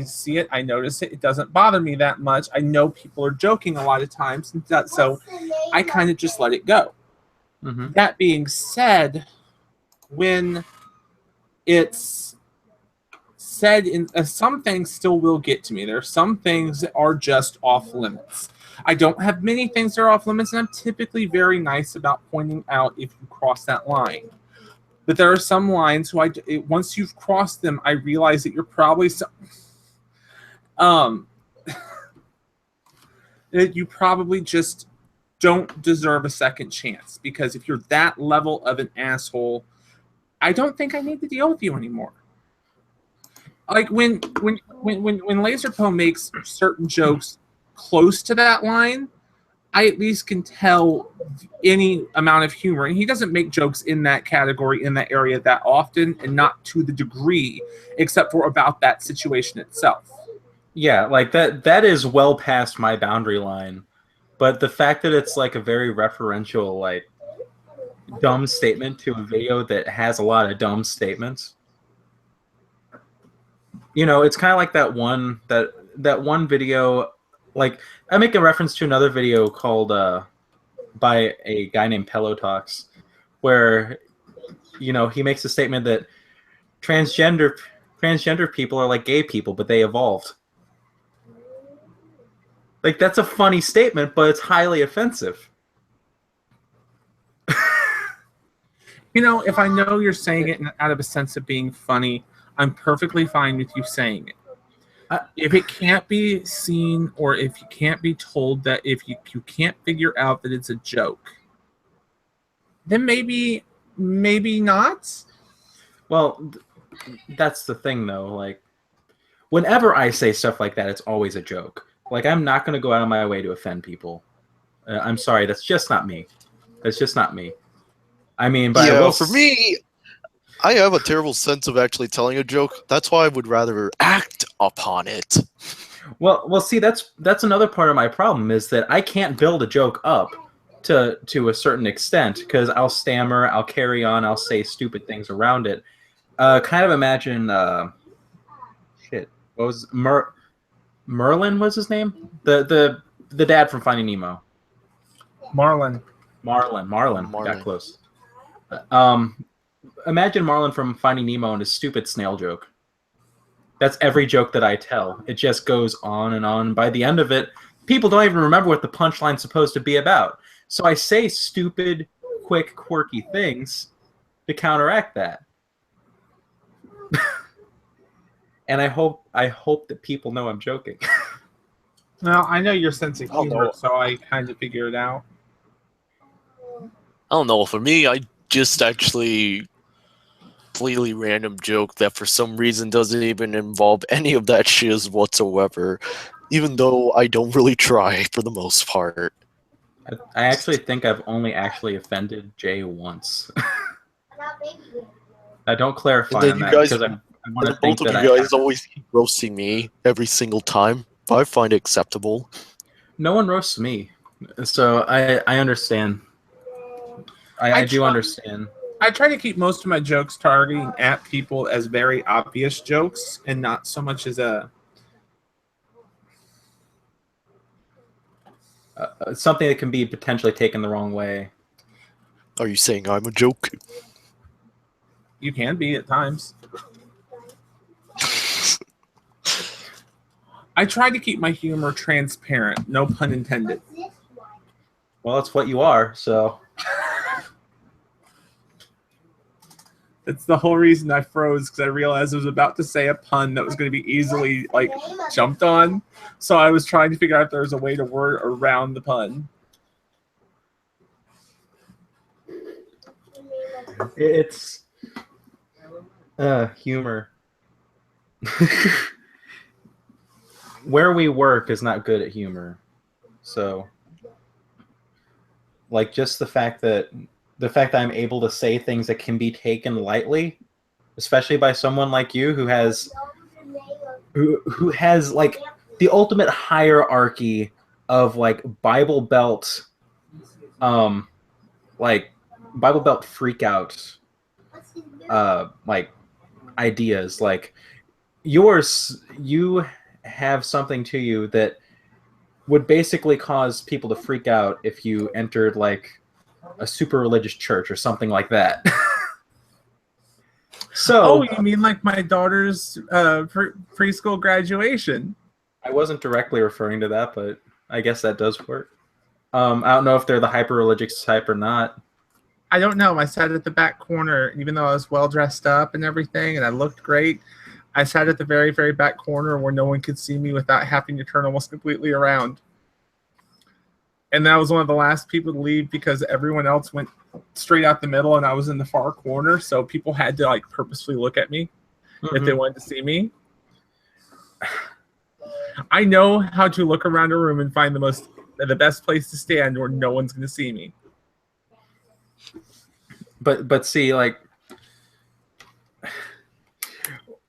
Speaker 1: see it, I notice it, it doesn't bother me that much. I know people are joking a lot of times, and so I kind of just let it go. Mm-hmm. That being said, when it's said in some things still will get to me. There are some things that are just off limits. I don't have many things that are off limits, and I'm typically very nice about pointing out if you cross that line. But there are some lines who once you've crossed them, I realize that you're probably that you probably just don't deserve a second chance, because if you're that level of an asshole, I don't think I need to deal with you anymore. Like when Lazrpo makes certain jokes close to that line, I at least can tell any amount of humor. And he doesn't make jokes in that category, in that area that often, and not to the degree, except for about that situation itself.
Speaker 2: Yeah, like that is well past my boundary line. But the fact that it's like a very referential, like dumb statement to a video that has a lot of dumb statements. You know, it's kind of like that one video. Like, I make a reference to another video called by a guy named Pello Talks, where, you know, he makes a statement that transgender people are like gay people, but they evolved. Like, that's a funny statement, but it's highly offensive.
Speaker 1: You know, if I know you're saying it out of a sense of being funny, I'm perfectly fine with you saying it. If it can't be seen, or if you can't be told, that if you can't figure out that it's a joke, then maybe not.
Speaker 2: Well, that's the thing, though. Like, whenever I say stuff like that, it's always a joke. Like, I'm not going to go out of my way to offend people. I'm sorry, that's just not me. That's just not me. I mean, but
Speaker 3: yeah, for me, I have a terrible sense of actually telling a joke. That's why I would rather act upon it.
Speaker 2: Well, see, that's another part of my problem, is that I can't build a joke up to a certain extent, because I'll stammer, I'll carry on, I'll say stupid things around it. Kind of imagine, shit, what was Merlin was his name? The dad from Finding Nemo.
Speaker 1: Marlin.
Speaker 2: Got close. Imagine Marlin from Finding Nemo and his stupid snail joke. That's every joke that I tell. It just goes on and on. By the end of it, people don't even remember what the punchline's supposed to be about. So I say stupid, quick, quirky things to counteract that. And I hope that people know I'm joking.
Speaker 1: Well, I know your sense of humor, so I kind of figure it out.
Speaker 3: I don't know. For me, I just actually completely random joke that for some reason doesn't even involve any of that shiz whatsoever, even though I don't really try for the most part.
Speaker 2: I actually think I've only actually offended Jay once. I don't clarify on that, because I want to think
Speaker 3: both of
Speaker 2: that
Speaker 3: you guys always keep roasting me every single time. But I find it acceptable.
Speaker 2: No one roasts me, so I understand. I do understand.
Speaker 1: I try to keep most of my jokes targeting at people as very obvious jokes, and not so much as a
Speaker 2: Something that can be potentially taken the wrong way.
Speaker 3: Are you saying I'm a joke?
Speaker 1: You can be at times. I try to keep my humor transparent, no pun intended.
Speaker 2: Well, that's what you are, so.
Speaker 1: That's the whole reason I froze, because I realized I was about to say a pun that was going to be easily jumped on. So I was trying to figure out if there was a way to word around the pun.
Speaker 2: It's humor. Where we work is not good at humor. So, like, just the fact that I'm able to say things that can be taken lightly, especially by someone like you who has like the ultimate hierarchy of like Bible Belt freak out like ideas. Like you have something to you that would basically cause people to freak out if you entered like a super religious church or something like that. So,
Speaker 1: you mean like my daughter's preschool graduation?
Speaker 2: I wasn't directly referring to that, but I guess that does work. I don't know if they're the hyper-religious type or not.
Speaker 1: I don't know. I sat at the back corner, even though I was well dressed up and everything, and I looked great. I sat at the very, very back corner where no one could see me without having to turn almost completely around. and I was one of the last people to leave because everyone else went straight out the middle, and I was in the far corner, so people had to like purposefully look at me if they wanted to see me. I know how to look around a room and find the best place to stand where no one's going to see me.
Speaker 2: But see, like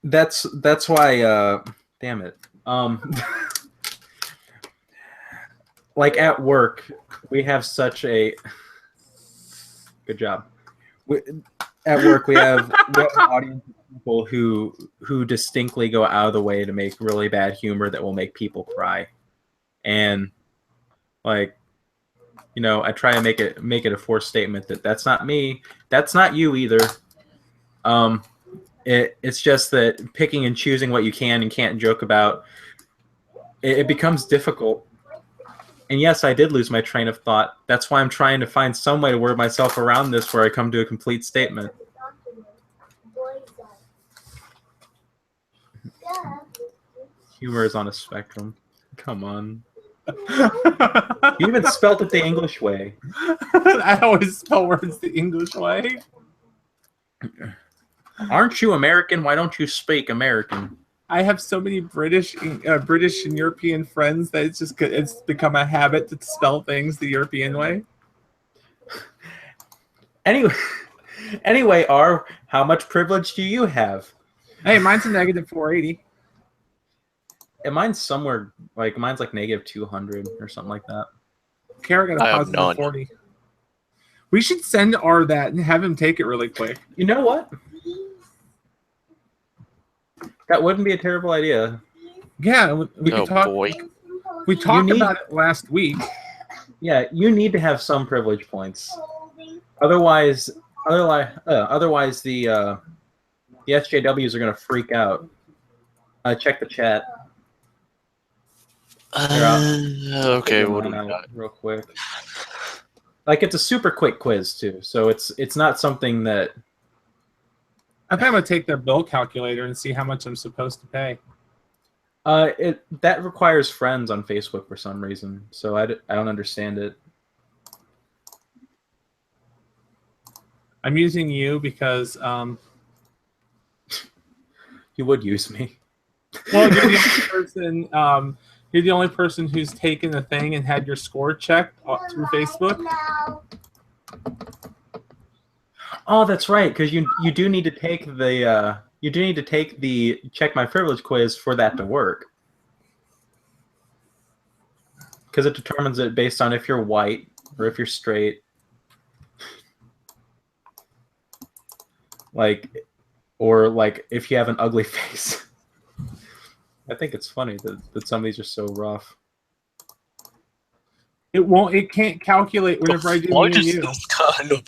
Speaker 2: that's why damn it. Like at work, we have such a good job. At work, we have an audience of people who distinctly go out of the way to make really bad humor that will make people cry, and like, you know, I try to make it a forced statement that that's not me, that's not you either. It's just that picking and choosing what you can and can't joke about, it becomes difficult. And yes, I did lose my train of thought. That's why I'm trying to find some way to word myself around this where I come to a complete statement. Humor is on a spectrum. Come on. You even spelled it the English way.
Speaker 1: I always spell words the English way.
Speaker 2: Aren't you American? Why don't you speak American?
Speaker 1: I have so many British and European friends that it's become a habit to spell things the European way.
Speaker 2: Anyway, R, how much privilege do you have?
Speaker 1: Hey, mine's a negative 480.
Speaker 2: And mine's like negative 200 or something like that.
Speaker 1: Kara got a positive 40. We should send R that and have him take it really quick.
Speaker 2: You know what? That wouldn't be a terrible idea.
Speaker 1: Yeah, we could talk.
Speaker 3: Boy.
Speaker 1: We talked about it last week.
Speaker 2: Yeah, you need to have some privilege points. Otherwise the SJWs are gonna freak out. Check the chat.
Speaker 3: Okay, what do we got?
Speaker 2: Real quick. Like, it's a super quick quiz too, so it's not something that.
Speaker 1: I think I'm gonna take their bill calculator and see how much I'm supposed to pay.
Speaker 2: That requires friends on Facebook for some reason, so I don't understand it.
Speaker 1: I'm using you because
Speaker 2: you would use me.
Speaker 1: well, you're the only person. You're the only person who's taken the thing and had your score checked through Facebook.
Speaker 2: Oh, that's right, because you do need to take the check my privilege quiz for that to work. Because it determines it based on if you're white or if you're straight. Or if you have an ugly face. I think it's funny that some of these are so rough.
Speaker 1: It can't calculate whenever I do me and you.
Speaker 3: What kind of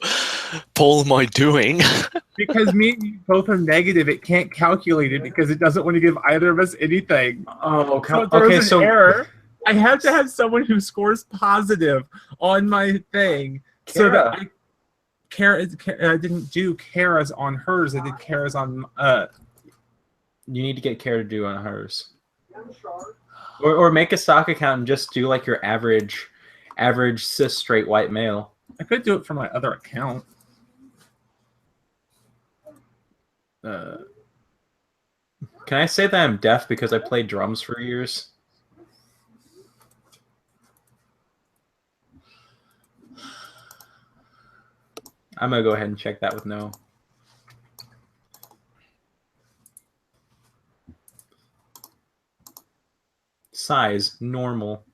Speaker 3: poll am I doing?
Speaker 1: Because me and you both are negative, it can't calculate it because it doesn't want to give either of us anything.
Speaker 2: Oh,
Speaker 1: so it throws an error. I have to have someone who scores positive on my thing. So that I didn't do Kara's on hers. I did Kara's on.
Speaker 2: You need to get Kara to do on hers. Or make a stock account and just do like your average cis straight white male.
Speaker 1: I could do it from my other account.
Speaker 2: Can I say that I'm deaf because I played drums for years? I'm gonna go ahead and check that with no. Size normal.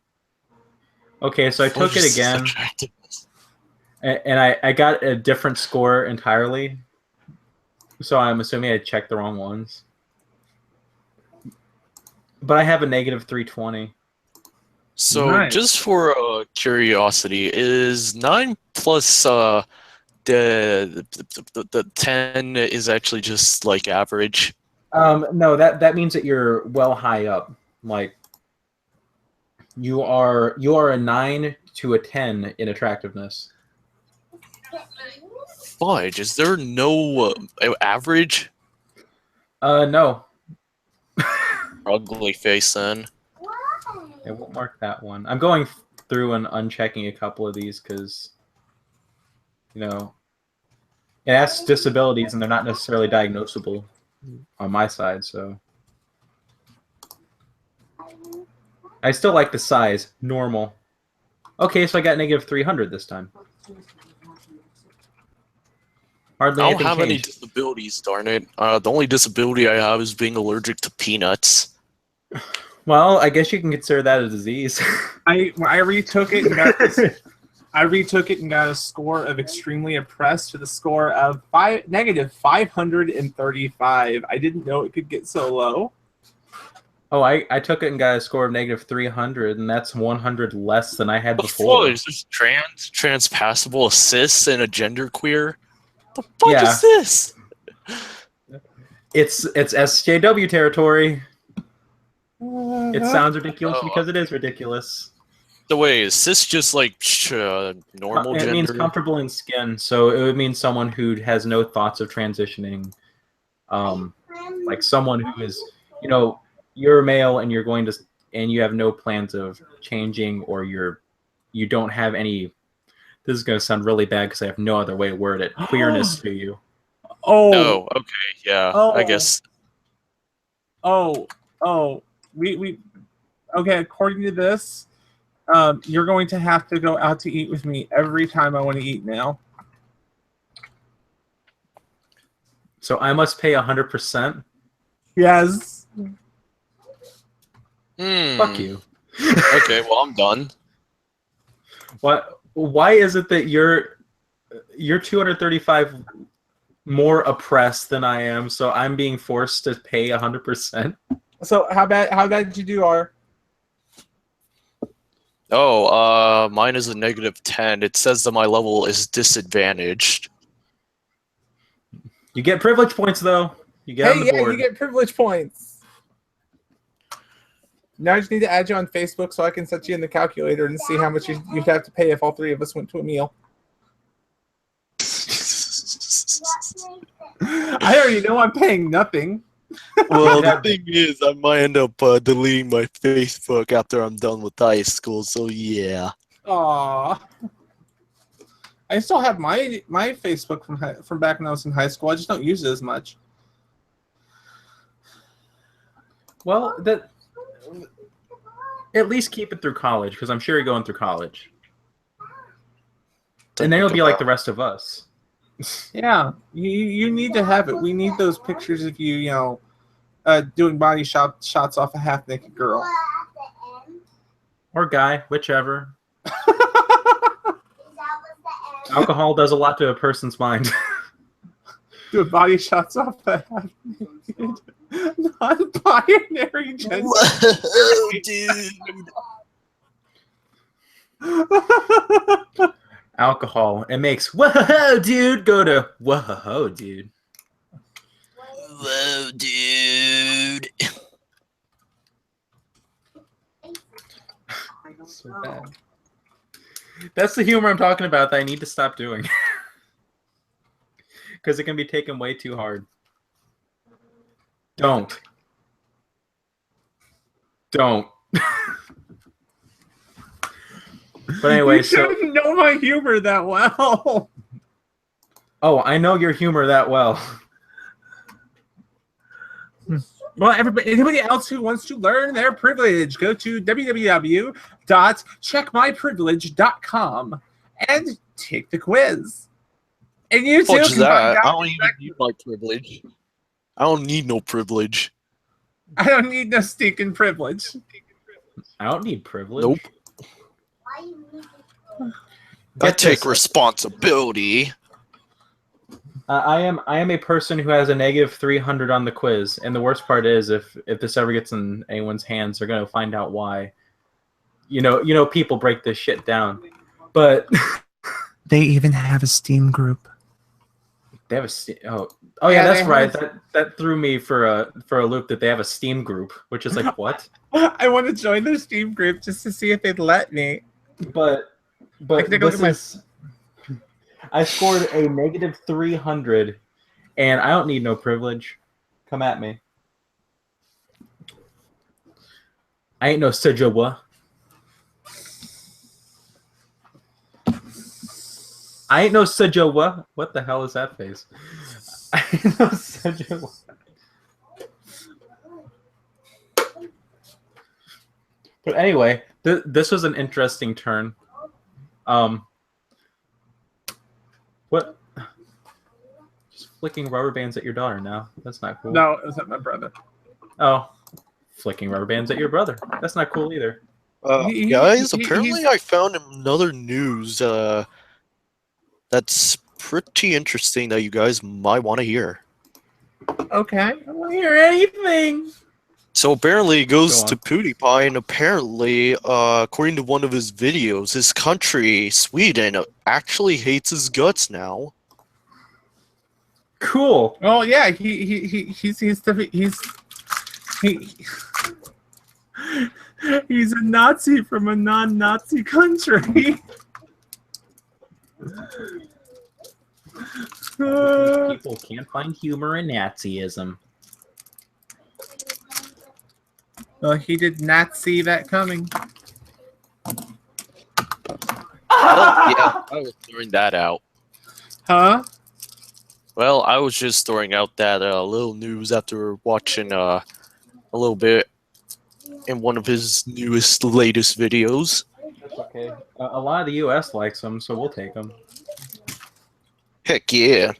Speaker 2: Okay, so I took it again, and I got a different score entirely. So I'm assuming I checked the wrong ones. But I have a negative 320.
Speaker 3: So
Speaker 1: Nice.
Speaker 3: just for curiosity, is 9 plus the 10 is actually just like average?
Speaker 2: No, that means that you're well high up. Like you are a 9 to a 10 in attractiveness.
Speaker 3: Fudge, is there no average?
Speaker 2: No.
Speaker 3: Ugly face then.
Speaker 2: I won't mark that one. I'm going through and unchecking a couple of these because, you know, it asks disabilities and they're not necessarily diagnosable on my side, so. I still like the size, normal. Okay, so I got negative 300 this time. Hardly
Speaker 3: I don't
Speaker 2: anything
Speaker 3: have any
Speaker 2: changed.
Speaker 3: disabilities, darn it. The only disability I have is being allergic to peanuts.
Speaker 2: Well, I guess you can consider that a disease.
Speaker 1: I retook it and got a score of extremely impressed to the score of negative 535. I didn't know it could get so low.
Speaker 2: Oh, I took it and got a score of negative 300, and that's 100 less than I had
Speaker 3: Before,
Speaker 2: before.
Speaker 3: is this transpassable cis and a genderqueer? The fuck
Speaker 2: Yeah.
Speaker 3: is this?
Speaker 2: It's SJW territory. It sounds ridiculous because it is ridiculous.
Speaker 3: The way is cis just like normal
Speaker 2: It
Speaker 3: gender?
Speaker 2: means comfortable in skin, so it would mean someone who has no thoughts of transitioning. Like someone who is, you know, you're a male and you have no plans of changing, or you don't have any. This is going to sound really bad because I have no other way to word it. Queerness to you.
Speaker 1: Oh.
Speaker 3: No. Okay. Yeah.
Speaker 1: Oh.
Speaker 3: I guess.
Speaker 1: Oh. We. Okay. According to this, you're going to have to go out to eat with me every time I want to eat now.
Speaker 2: So I must pay 100%.
Speaker 1: Yes.
Speaker 2: Fuck you.
Speaker 3: Okay. Well, I'm done.
Speaker 2: What? Why is it that you're 235 more oppressed than I am, so I'm being forced to pay 100%?
Speaker 1: So how bad did you do, R?
Speaker 3: Oh, mine is a negative 10. It says that my level is disadvantaged.
Speaker 2: You get privilege points though. You get on the board.
Speaker 1: You get privilege points. Now I just need to add you on Facebook so I can set you in the calculator and see how much you'd have to pay if all three of us went to a meal. I already know I'm paying nothing.
Speaker 3: Well, the thing is, I might end up deleting my Facebook after I'm done with high school, so yeah.
Speaker 1: Aww. I still have my Facebook from back when I was in high school. I just don't use it as much.
Speaker 2: Well, at least keep it through college, because I'm sure you're going through college. And then you'll be like the rest of us.
Speaker 1: Yeah, you need to have it. We need those pictures of you, doing body shots off a half-naked girl.
Speaker 2: Or guy, whichever. Alcohol does a lot to a person's mind.
Speaker 1: Doing body shots off a half-naked, non-binary gender.
Speaker 3: Whoa, dude.
Speaker 2: Alcohol. It makes whoa, dude go to whoa, dude.
Speaker 3: Whoa, dude.
Speaker 2: So bad. That's the humor I'm talking about that I need to stop doing. Because it can be taken way too hard. Don't. But anyway,
Speaker 1: You shouldn't know my humor that well.
Speaker 2: Oh, I know your humor that well.
Speaker 1: Well, anybody else who wants to learn their privilege, go to www.checkmyprivilege.com and take the quiz. And you too
Speaker 3: What's
Speaker 1: can
Speaker 3: that?
Speaker 1: find out
Speaker 3: I don't even need my privilege. I don't need no privilege.
Speaker 1: I don't need no stinking privilege.
Speaker 2: I don't need privilege.
Speaker 3: Nope. I take responsibility.
Speaker 2: I am a person who has a negative 300 on the quiz, and the worst part is if this ever gets in anyone's hands, they're gonna find out why. You know, people break this shit down, but
Speaker 5: They even have a Steam group.
Speaker 2: they have a oh yeah, that's
Speaker 1: they
Speaker 2: right.
Speaker 1: have-
Speaker 2: That threw me for a loop that they have a Steam group, which is like what?
Speaker 1: I want to join their Steam group just to see if they'd let me.
Speaker 2: But
Speaker 1: can go
Speaker 2: this
Speaker 1: to my-
Speaker 2: is. I scored a negative 300, and I don't need no privilege. Come at me. I ain't no Sejowa. I ain't no Sajowa. What the hell is that face? I ain't no Sajowa. But anyway, this was an interesting turn. What? Just flicking rubber bands at your daughter now. That's not cool.
Speaker 1: No, it was at my brother.
Speaker 2: Oh, flicking rubber bands at your brother. That's not cool either.
Speaker 3: Guys, apparently I found another news that's pretty interesting that you guys might want to hear.
Speaker 1: Okay, I don't want to hear anything.
Speaker 3: So apparently it goes
Speaker 2: Go
Speaker 3: to
Speaker 2: on.
Speaker 3: PewDiePie, and apparently, according to one of his videos, his country, Sweden, actually hates his guts now.
Speaker 2: Cool.
Speaker 1: Oh yeah, he's a Nazi from a non-Nazi country.
Speaker 2: People can't find humor in Nazism.
Speaker 1: Well, he did not see that coming.
Speaker 3: Well, yeah, I was throwing that out.
Speaker 1: Huh?
Speaker 3: Well, I was just throwing out that little news after watching a little bit in one of his latest videos.
Speaker 2: That's okay. A lot of the U.S. likes them, so we'll take them.
Speaker 3: Heck yeah.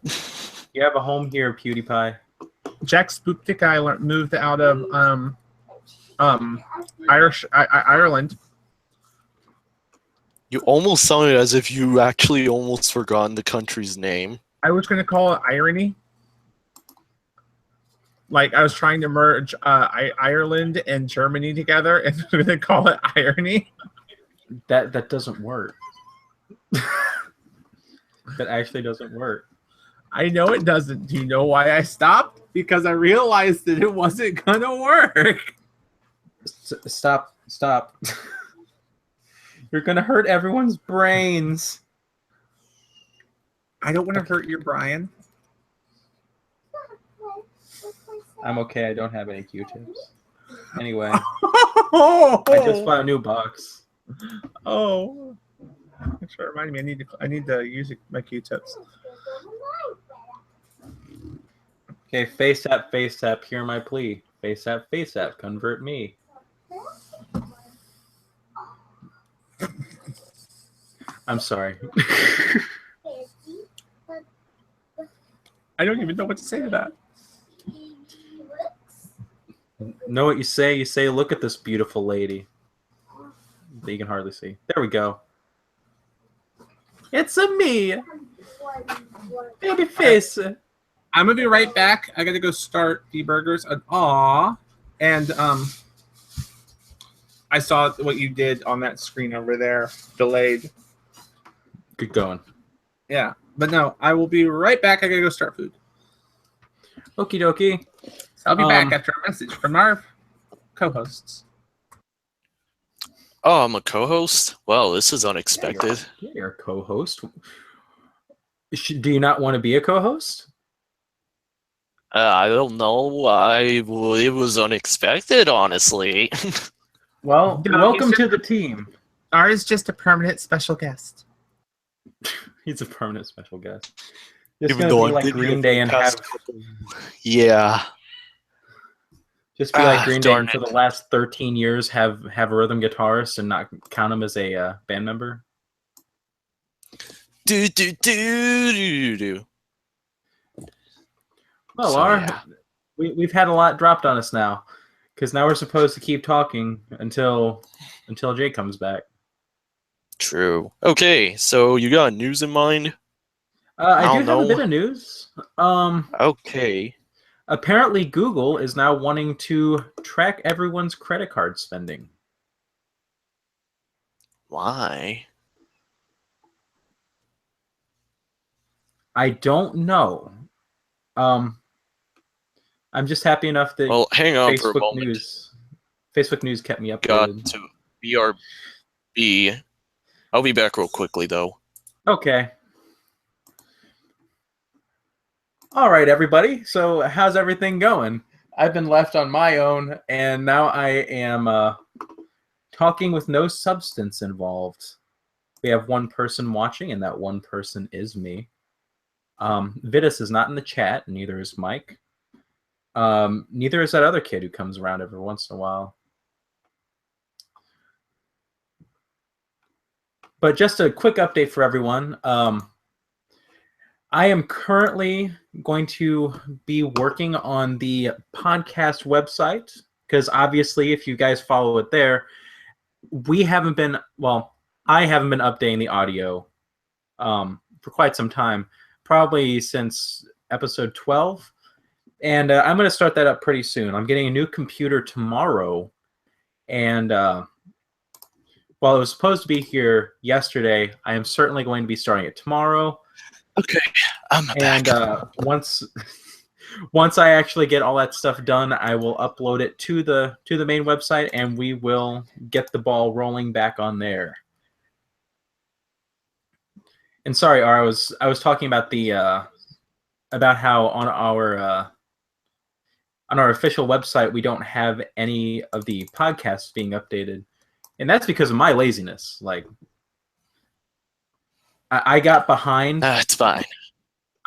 Speaker 2: You have a home here, PewDiePie.
Speaker 1: Jack Spooptic moved out of Ireland.
Speaker 3: You almost sounded as if you actually almost forgotten the country's name.
Speaker 1: I was going to call it irony. Like I was trying to merge Ireland and Germany together, and I'm going to call it irony.
Speaker 2: That doesn't work. That actually doesn't work.
Speaker 1: I know it doesn't. Do you know why I stopped? Because I realized that it wasn't going to work.
Speaker 2: Stop. You're gonna hurt everyone's brains.
Speaker 1: I don't want to hurt your Brian.
Speaker 2: I'm okay. I don't have any Q-tips. Anyway,
Speaker 1: Oh,
Speaker 2: I just bought a new box.
Speaker 1: oh. Thanks for reminding me. I need to use my Q-tips.
Speaker 2: Okay, face tap, hear my plea. Face tap, convert me. I'm sorry.
Speaker 1: I don't even know what to say to that.
Speaker 2: Know what you say? You say, look at this beautiful lady. That you can hardly see. There we go. It's a me. Baby face.
Speaker 1: I'm gonna be right back. I gotta go start the burgers. Aw, and I saw what you did on that screen over there, delayed.
Speaker 2: Good going.
Speaker 1: Yeah, but no, I will be right back. I gotta go start food.
Speaker 2: Okie dokie.
Speaker 1: I'll be back after a message from our co-hosts.
Speaker 3: Oh, I'm a co-host? Well, this is unexpected.
Speaker 2: Yeah, you're a co-host. Do you not want to be a co-host?
Speaker 3: I don't know. It was unexpected, honestly.
Speaker 2: Well,
Speaker 1: No,
Speaker 2: welcome
Speaker 1: he's
Speaker 2: to the team.
Speaker 1: Ours is just a permanent special guest.
Speaker 2: He's a permanent special guest. Just
Speaker 3: Even
Speaker 2: gonna
Speaker 3: though
Speaker 2: be
Speaker 3: I
Speaker 2: like
Speaker 3: did
Speaker 2: Green
Speaker 3: it
Speaker 2: Day
Speaker 3: for
Speaker 2: and
Speaker 3: the
Speaker 2: have
Speaker 3: past couple- Yeah.
Speaker 2: just be like Green Day
Speaker 3: darn
Speaker 2: and for
Speaker 3: it.
Speaker 2: the last 13 years have a rhythm guitarist and not count him as a band member.
Speaker 3: Do do do do do.
Speaker 2: Well,
Speaker 3: So,
Speaker 2: Laura,
Speaker 3: yeah.
Speaker 2: we've had a lot dropped on us now, because now we're supposed to keep talking until Jay comes back.
Speaker 3: True. Okay, so you got news in mind?
Speaker 2: I do
Speaker 3: don't
Speaker 2: have a
Speaker 3: know.
Speaker 2: bit of news.
Speaker 3: Okay.
Speaker 2: Apparently Google is now wanting to track everyone's credit card spending.
Speaker 3: Why?
Speaker 2: I don't know. I'm just happy enough that
Speaker 3: Well, hang on for a
Speaker 2: Facebook
Speaker 3: moment.
Speaker 2: News kept me
Speaker 3: Got
Speaker 2: updated.
Speaker 3: to BRB. I'll be back real quickly, though.
Speaker 2: Okay. All right, everybody. So how's everything going? I've been left on my own, and now I am talking with no substance involved. We have one person watching, and that one person is me. Vitus is not in the chat, neither is Mike. Neither is that other kid who comes around every once in a while. But just a quick update for everyone. I am currently going to be working on the podcast website, because obviously if you guys follow it there, I haven't been updating the audio for quite some time, probably since episode 12. And I'm going to start that up pretty soon. I'm getting a new computer tomorrow. And while it was supposed to be here yesterday, I am certainly going to be starting it tomorrow.
Speaker 3: Okay, I'm back.
Speaker 2: And once I actually get all that stuff done, I will upload it to the main website, and we will get the ball rolling back on there. And sorry, R, I was talking about the about how on our official website we don't have any of the podcasts being updated, and that's because of my laziness. Like, I got behind.
Speaker 3: That's fine.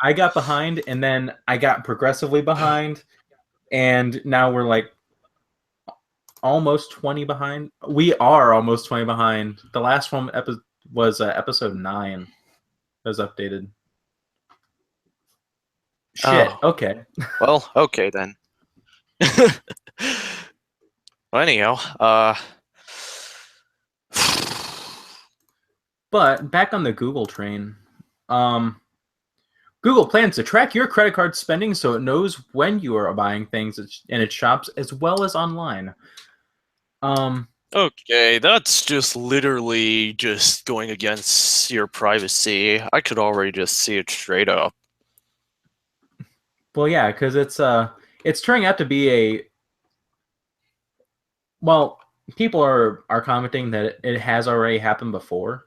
Speaker 2: I got behind, and then I got progressively behind, and now we're like almost 20 behind. We are almost 20 behind. The last one was episode 9. That was updated. Shit.
Speaker 3: Oh.
Speaker 2: Okay.
Speaker 3: Well, okay then. Well, anyhow,
Speaker 2: But back on the Google train, Google plans to track your credit card spending so it knows when you are buying things in its shops as well as online.
Speaker 3: okay, that's just literally just going against your privacy. I could already just see it straight up.
Speaker 2: Well, yeah, because it's turning out to be well, people are commenting that it has already happened before.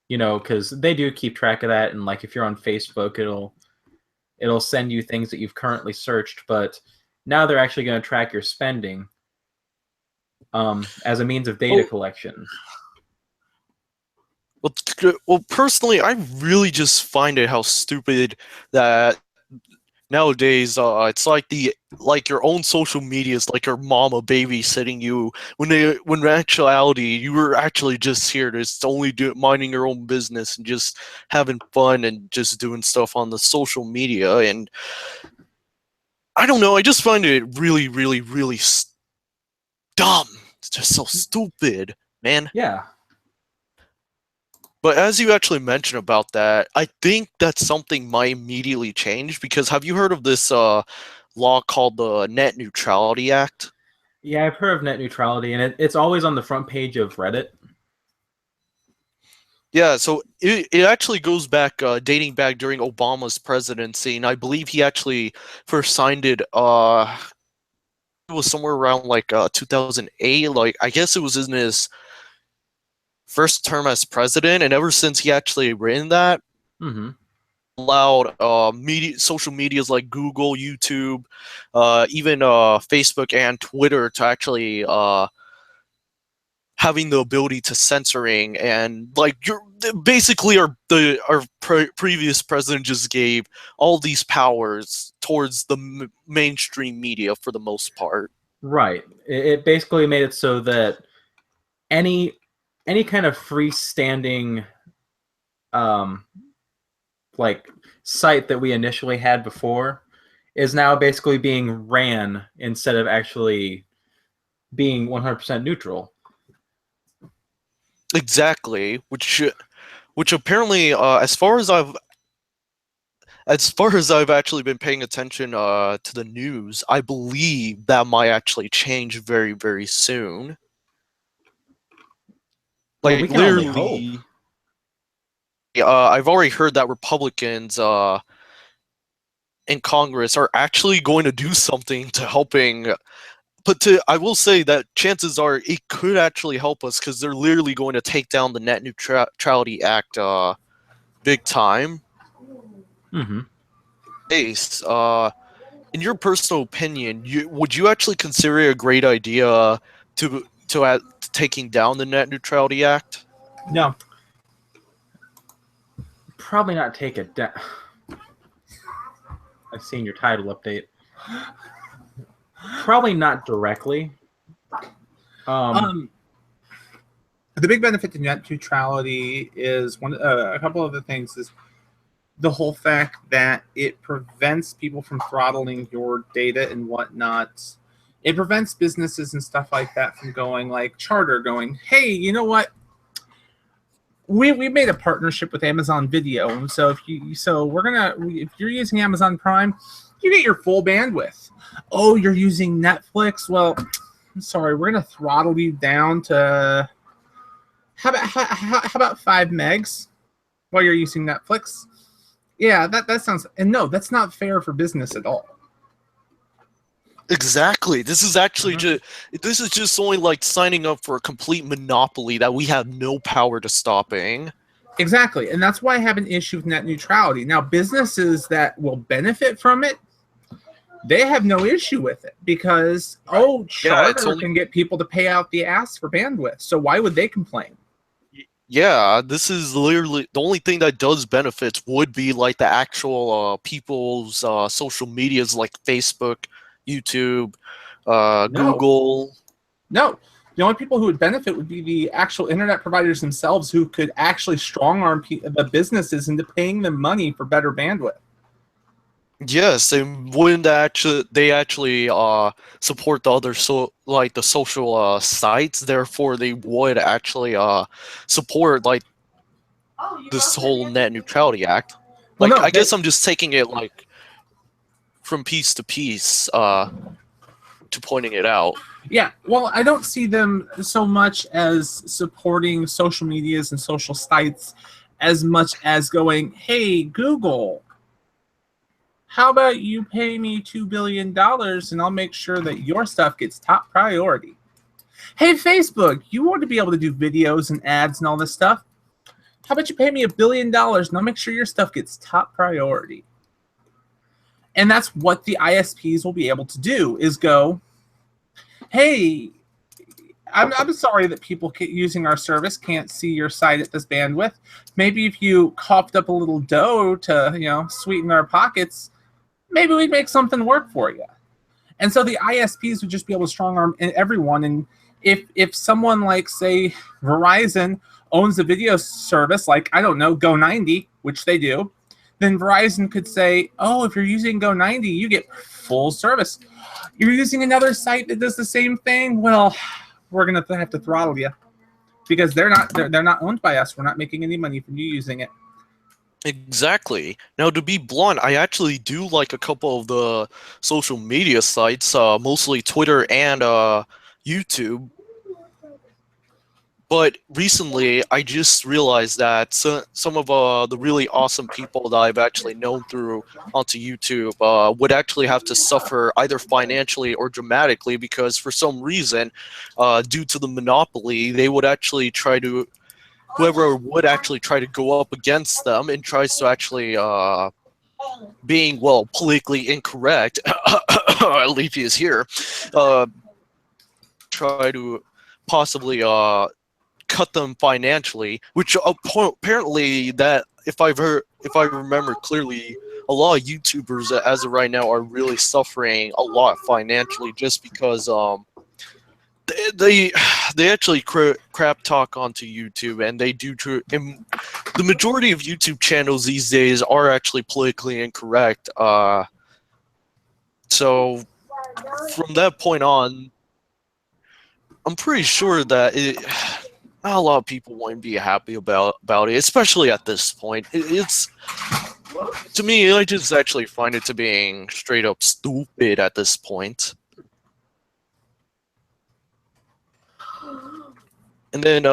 Speaker 2: You know, because they do keep track of that, and like if you're on Facebook, it'll send you things that you've currently searched. But now they're actually going to track your spending as a means of data collection.
Speaker 3: Well, personally, I really just find it how stupid that nowadays it's like your own social media is like your mama babysitting you when in actuality you were actually just here to only minding your own business and just having fun and just doing stuff on the social media. And I don't know, I just find it really, really, really dumb. It's just so stupid, man.
Speaker 2: Yeah.
Speaker 3: But as you actually mentioned about that, I think that something might immediately change, because have you heard of this law called the Net Neutrality Act?
Speaker 2: Yeah, I've heard of net neutrality, and it's always on the front page of Reddit.
Speaker 3: Yeah, so it actually goes back, dating back during Obama's presidency, and I believe he actually first signed it, it was somewhere around like 2008, like I guess it was in his first term as president, and ever since he actually written that, allowed social medias like Google, YouTube, even Facebook and Twitter to actually having the ability to censoring, and like basically our previous president just gave all these powers towards the mainstream media for the most part.
Speaker 2: Right. It basically made it so that any kind of freestanding like site that we initially had before is now basically being ran instead of actually being 100% neutral.
Speaker 3: Exactly, which apparently, as far as I've actually been paying attention to the news, I believe that might actually change very, very soon.
Speaker 2: Well,
Speaker 3: Like
Speaker 2: we can only hope.
Speaker 3: literally, I've already heard that Republicans in Congress are actually going to do something to helping. But I will say that chances are it could actually help us, because they're literally going to take down the Net Neutrality Act big time. Ace, in your personal opinion, would you actually consider it a great idea to taking down the Net Neutrality Act?
Speaker 2: No. probably not take it down. I've seen your title update. Probably not directly.
Speaker 1: The big benefit to net neutrality is a couple of the things is the whole fact that it prevents people from throttling your data and whatnot. It prevents businesses and stuff like that from going like Charter going, hey, you know what? We made a partnership with Amazon Video, so if you're using Amazon Prime, you get your full bandwidth. Oh, you're using Netflix? Well, I'm sorry, we're gonna throttle you down to how about 5 megs while you're using Netflix? Yeah, that sounds, and no, that's not fair for business at all.
Speaker 3: Exactly. This is actually just only like signing up for a complete monopoly that we have no power to stopping.
Speaker 1: Exactly, and that's why I have an issue with net neutrality. Now, businesses that will benefit from it, they have no issue with it because Charter can get people to pay out the ass for bandwidth. So why would they complain?
Speaker 3: Yeah, this is literally the only thing that does benefits would be like the actual people's social medias like Facebook, YouTube, Google.
Speaker 1: No, the only people who would benefit would be the actual internet providers themselves who could actually strong arm the businesses into paying them money for better bandwidth.
Speaker 3: Yes, and wouldn't they actually support the other the social sites? Therefore, they would actually support like this whole net neutrality act. Like, I guess I'm just taking it like from piece to piece to pointing it out.
Speaker 1: Yeah, well, I don't see them so much as supporting social medias and social sites as much as going, hey, Google, how about you pay me $2 billion and I'll make sure that your stuff gets top priority. Hey, Facebook, you want to be able to do videos and ads and all this stuff? How about you pay me $1 billion and I'll make sure your stuff gets top priority. And that's what the ISPs will be able to do is go, hey, I'm sorry that people using our service can't see your site at this bandwidth. Maybe if you coughed up a little dough to, sweeten our pockets, maybe we'd make something work for you. And so the ISPs would just be able to strong arm everyone. And if someone like, say, Verizon owns a video service like, I don't know, Go90, which they do, then Verizon could say, oh, if you're using Go90, you get full service. You're using another site that does the same thing? Well, we're going to have to throttle you because they're not owned by us. We're not making any money from you using it.
Speaker 3: Exactly. Now, to be blunt, I actually do like a couple of the social media sites, mostly Twitter and YouTube. But recently, I just realized that some of the really awesome people that I've actually known through onto YouTube would actually have to suffer either financially or dramatically because for some reason, due to the monopoly, they would actually whoever would actually try to go up against them and tries to actually being, well, politically incorrect, Leafy is here, try to possibly cut them financially, which apparently that if I remember clearly, a lot of YouTubers as of right now are really suffering a lot financially just because they actually crap talk onto YouTube and they do and the majority of YouTube channels these days are actually politically incorrect. So from that point on, I'm pretty sure that not a lot of people wouldn't be happy about it, especially at this point. It's to me, I just actually find it to being straight up stupid at this point. And then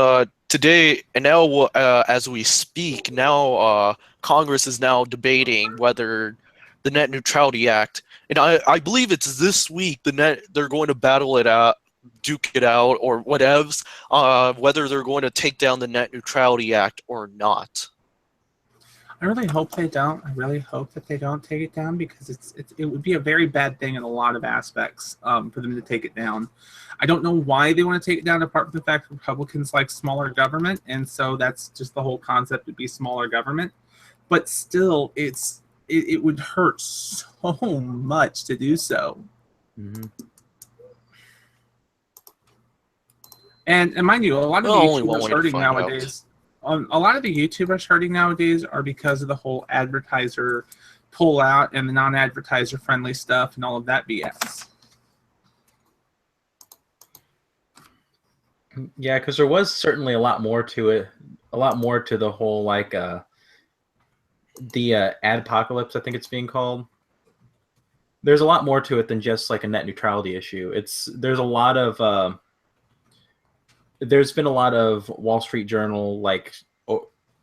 Speaker 3: today, and now as we speak, now Congress is now debating whether the Net Neutrality Act, and I believe it's this week, they're going to battle it out, duke it out, or whatevs, whether they're going to take down the Net Neutrality Act or not.
Speaker 1: I really hope they don't. I really hope that they don't take it down because it would be a very bad thing in a lot of aspects for them to take it down. I don't know why they want to take it down apart from the fact that Republicans like smaller government, and so that's just the whole concept would be smaller government. but still, it would hurt so much to do so.
Speaker 2: Mm-hmm.
Speaker 1: And mind you, a lot of the
Speaker 3: Well, only one
Speaker 1: YouTubers
Speaker 3: way to
Speaker 1: hurting
Speaker 3: find out.
Speaker 1: nowadays. A lot of the YouTubers hurting nowadays are because of the whole advertiser pull out and the non-advertiser friendly stuff and all of that BS.
Speaker 2: Yeah, because there was certainly a lot more to it, a lot more to the whole like the adpocalypse, I think it's being called. There's a lot more to it than just like a net neutrality issue. There's a lot of there's been a lot of Wall Street Journal like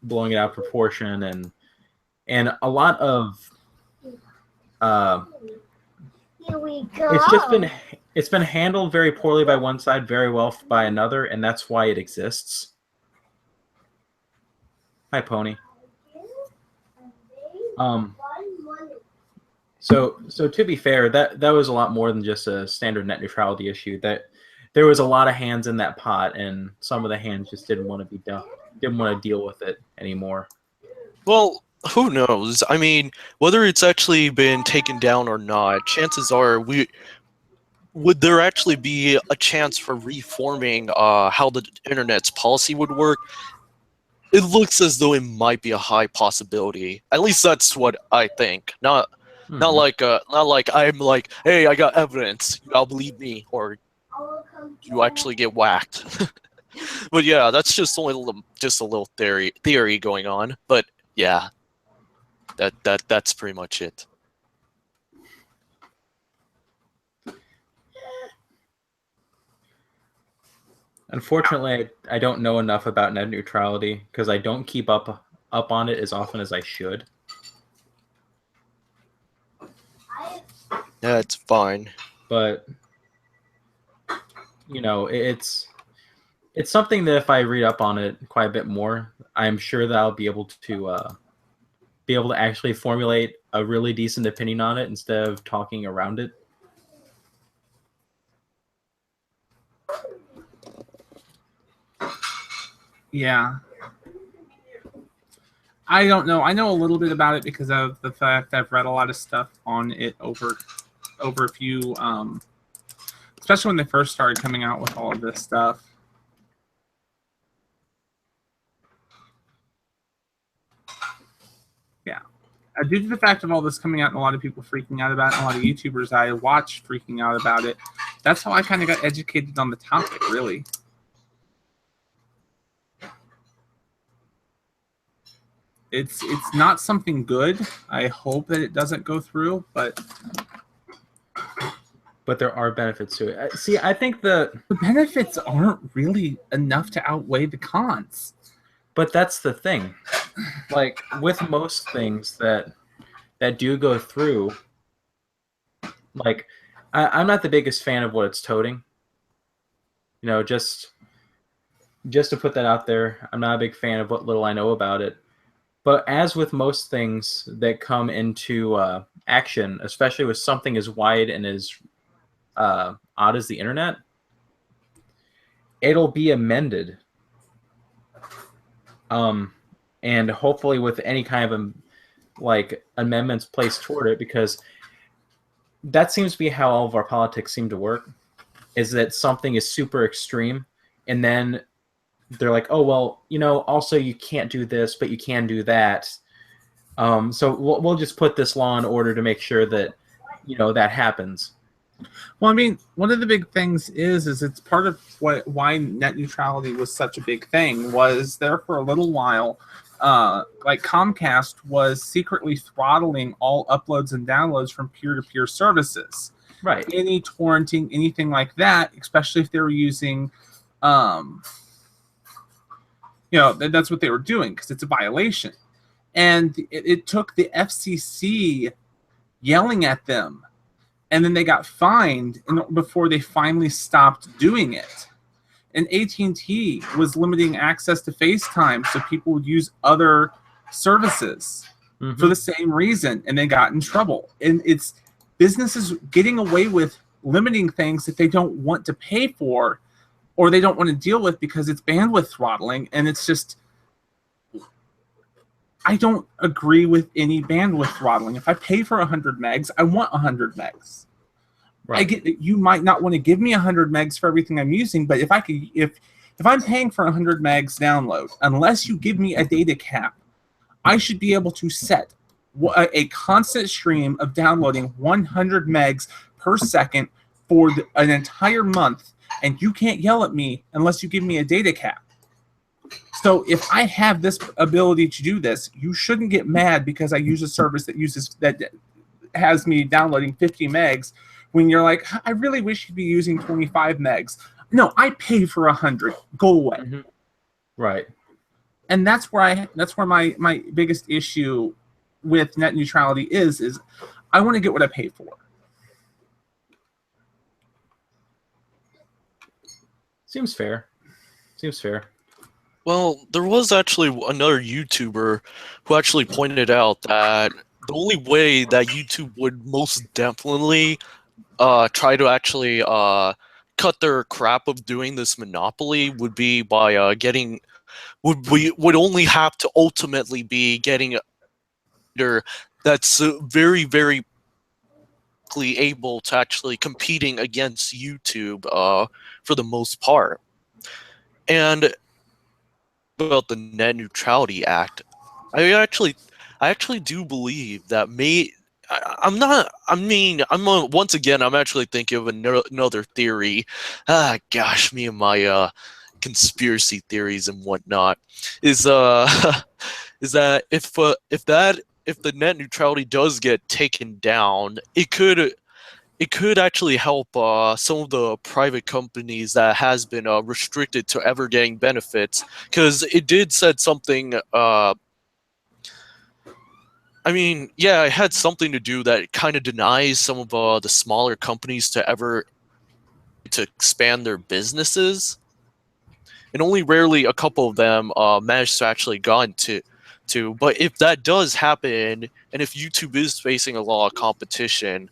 Speaker 2: blowing it out of proportion and a lot of
Speaker 4: Here we go.
Speaker 2: it's been handled very poorly by one side, very well by another, and that's why it exists. Hi, Pony. So to be fair, that was a lot more than just a standard net neutrality issue. That there was a lot of hands in that pot, and some of the hands just didn't want to deal with it anymore.
Speaker 3: Well, who knows? I mean, whether it's actually been taken down or not, chances are would there actually be a chance for reforming how the internet's policy would work? It looks as though it might be a high possibility. At least that's what I think. Not like I'm like, hey, I got evidence. Y'all believe me, or you actually get whacked. But yeah, that's just only a little theory going on. But yeah, that's pretty much it.
Speaker 2: Unfortunately, I don't know enough about net neutrality because I don't keep up on it as often as I should.
Speaker 3: Yeah, it's fine.
Speaker 2: But you know, it's something that if I read up on it quite a bit more, I'm sure that I'll be able to actually formulate a really decent opinion on it instead of talking around it.
Speaker 1: Yeah. I don't know. I know a little bit about it because of the fact I've read a lot of stuff on it over a few, especially when they first started coming out with all of this stuff. Yeah. Due to the fact of all this coming out and a lot of people freaking out about it, and a lot of YouTubers I watch freaking out about it, that's how I kind of got educated on the topic, really. It's not something good. I hope that it doesn't go through, but
Speaker 2: there are benefits to it. See, I think the
Speaker 1: benefits aren't really enough to outweigh the cons.
Speaker 2: But that's the thing. Like with most things that do go through, like I'm not the biggest fan of what it's toting. You know, just to put that out there, I'm not a big fan of what little I know about it. But as with most things that come into action, especially with something as wide and as odd as the internet, it'll be amended. And hopefully with any kind of like amendments placed toward it, because that seems to be how all of our politics seem to work, is that something is super extreme and then they're like, oh, well, you know, also you can't do this, but you can do that. So we'll just put this law in order to make sure that, you know, that happens.
Speaker 1: Well, I mean, one of the big things is it's part of why net neutrality was such a big thing. Was there for a little while, like Comcast was secretly throttling all uploads and downloads from peer-to-peer services.
Speaker 2: Right.
Speaker 1: Any torrenting, anything like that, especially if they were using, you know, that's what they were doing because it's a violation. And it took the FCC yelling at them, and then they got fined before they finally stopped doing it. And AT&T was limiting access to FaceTime so people would use other services for the same reason, and they got in trouble. And it's businesses getting away with limiting things that they don't want to pay for or they don't want to deal with because it's bandwidth throttling, and it's just I don't agree with any bandwidth throttling. If I pay for 100 megs, I want 100 megs.
Speaker 2: Right.
Speaker 1: I get that you might not want to give me 100 megs for everything I'm using, but if I'm paying for 100 megs download, unless you give me a data cap, I should be able to set a constant stream of downloading 100 megs per second for an entire month, and you can't yell at me unless you give me a data cap. So if I have this ability to do this, you shouldn't get mad because I use a service that has me downloading 50 megs when you're like, I really wish you'd be using 25 megs. No, I pay for 100. Go away.
Speaker 2: Mm-hmm. Right.
Speaker 1: And that's where my biggest issue with net neutrality is I want to get what I pay for.
Speaker 2: Seems fair.
Speaker 3: Well, there was actually another YouTuber who actually pointed out that the only way that YouTube would most definitely try to actually cut their crap of doing this monopoly would be by would only have to ultimately be getting a that's very, very able to actually competing against YouTube for the most part. And about the Net Neutrality Act, I actually do believe that once again, I'm actually thinking of another theory. Gosh, me and my conspiracy theories and whatnot is that if the net neutrality does get taken down, it could actually help some of the private companies that has been restricted to ever getting benefits, because it did said something. It had something to do that kind of denies some of the smaller companies to expand their businesses, and only rarely a couple of them managed to actually go into. But if that does happen, and if YouTube is facing a lot of competition,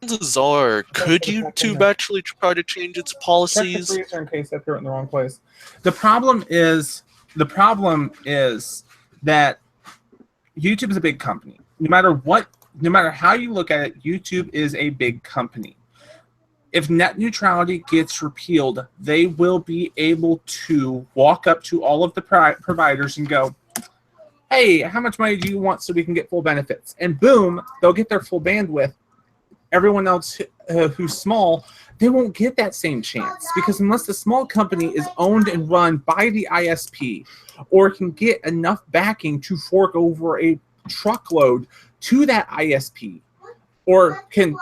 Speaker 3: chances are, could YouTube actually try to change its policies?
Speaker 1: Check the freezer in case I threw it in the wrong place. The problem is that YouTube is a big company. No matter how you look at it, YouTube is a big company. If net neutrality gets repealed, they will be able to walk up to all of the providers and go, hey, how much money do you want so we can get full benefits? And boom, they'll get their full bandwidth. Everyone else who's small, they won't get that same chance, because unless the small company is owned and run by the ISP or can get enough backing to fork over a truckload to that ISP, or can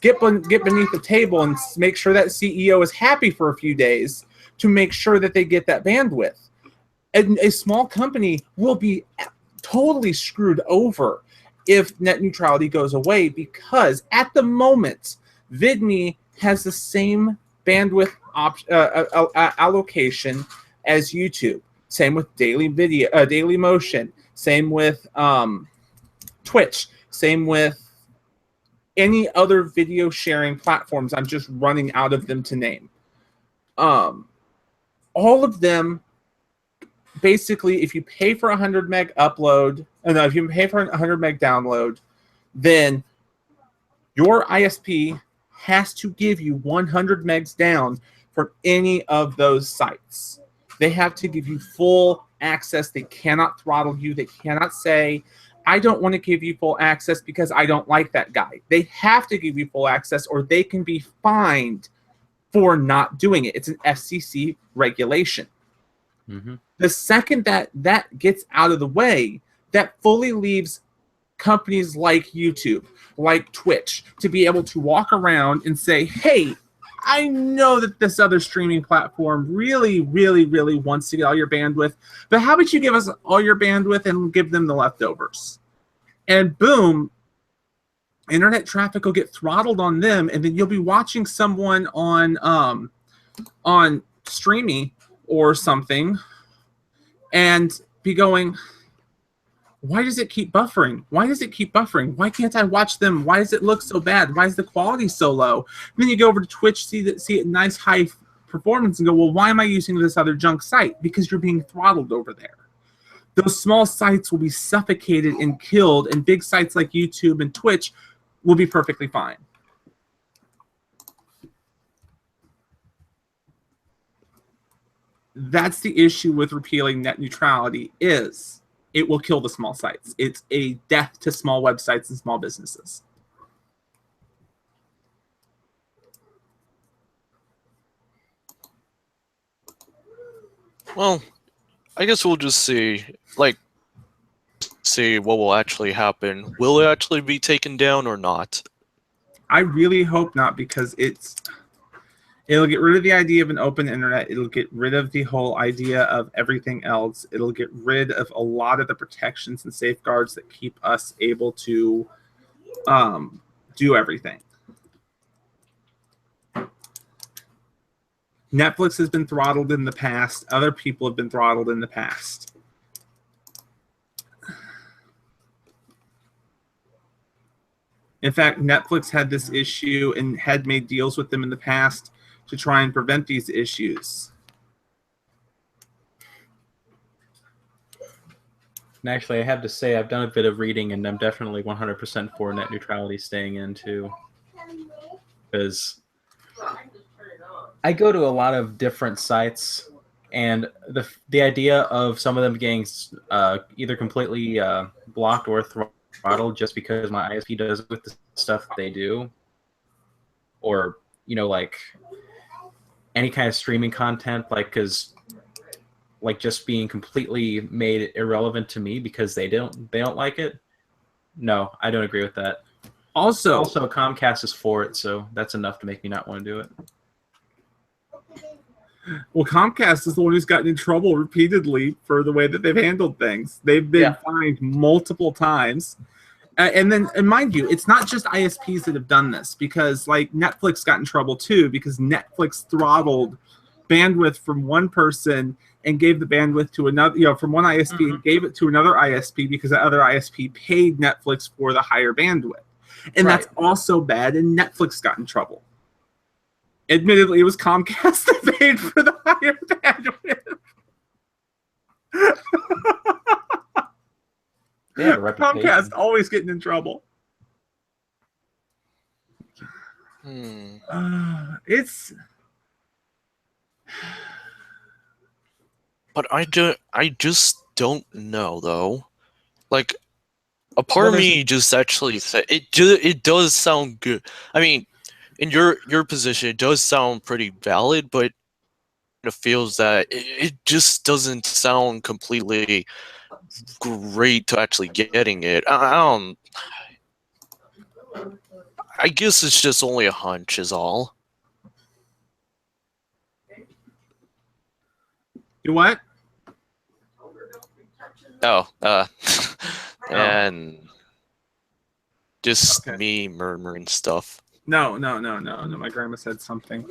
Speaker 1: get beneath the table and make sure that CEO is happy for a few days to make sure that they get that bandwidth, and a small company will be totally screwed over if net neutrality goes away, because at the moment, VidMe has the same bandwidth allocation as YouTube. Same with daily video, daily motion. Same with Twitch. Same with any other video sharing platforms. I'm just running out of them to name. All of them, basically, if you pay for 100 meg upload, if you pay for 100 meg download, then your ISP has to give you 100 megs down for any of those sites. They have to give you full access. They cannot throttle you. They cannot say, I don't want to give you full access because I don't like that guy. They have to give you full access, or they can be fined for not doing it. It's an FCC regulation. Mm-hmm. The second that gets out of the way, that fully leaves companies like YouTube, like Twitch, to be able to walk around and say, hey, I know that this other streaming platform really, really, really wants to get all your bandwidth, but how about you give us all your bandwidth and give them the leftovers? And boom, internet traffic will get throttled on them, and then you'll be watching someone on Streamy or something and be going, why does it keep buffering? Why does it keep buffering? Why can't I watch them? Why does it look so bad? Why is the quality so low? And then you go over to Twitch, see it nice high performance, and go, well, why am I using this other junk site? Because you're being throttled over there. those small sites will be suffocated and killed, and big sites like YouTube and Twitch will be perfectly fine. That's the issue with repealing net neutrality, is it will kill the small sites. It's a death to small websites and small businesses.
Speaker 3: Well, I guess we'll just see what will actually happen. Will it actually be taken down or not?
Speaker 1: I really hope not, because it'll get rid of the idea of an open internet. It'll get rid of the whole idea of everything else. It'll get rid of a lot of the protections and safeguards that keep us able to do everything. Netflix has been throttled in the past. Other people have been throttled in the past. In fact, Netflix had this issue and had made deals with them in the past to try and prevent these issues.
Speaker 2: And actually, I have to say, I've done a bit of reading, and I'm definitely 100% for net neutrality staying in, too. Because I go to a lot of different sites, and the idea of some of them getting either completely blocked or throttled just because my ISP does with the stuff they do, or, like any kind of streaming content, because just being completely made irrelevant to me because they don't like it. No, I don't agree with that. Also, Comcast is for it, so that's enough to make me not want to do it.
Speaker 1: Well, Comcast is the one who's gotten in trouble repeatedly for the way that they've handled things. They've been fined multiple times. And mind you, it's not just ISPs that have done this, because Netflix got in trouble too, because Netflix throttled bandwidth from one person and gave the bandwidth to another, from one ISP and gave it to another ISP because the other ISP paid Netflix for the higher bandwidth. And that's also bad, and Netflix got in trouble. Admittedly, it was Comcast that paid for the higher bandwidth.
Speaker 2: They have a reputation.
Speaker 1: Comcast always getting in trouble.
Speaker 3: But I just don't know, though. A part of me just actually said it does sound good. I mean, in your position, it does sound pretty valid, but it feels that it just doesn't sound completely great to actually getting it. I guess it's just only a hunch is all.
Speaker 1: You what?
Speaker 3: And just me murmuring stuff.
Speaker 1: No. My grandma said something.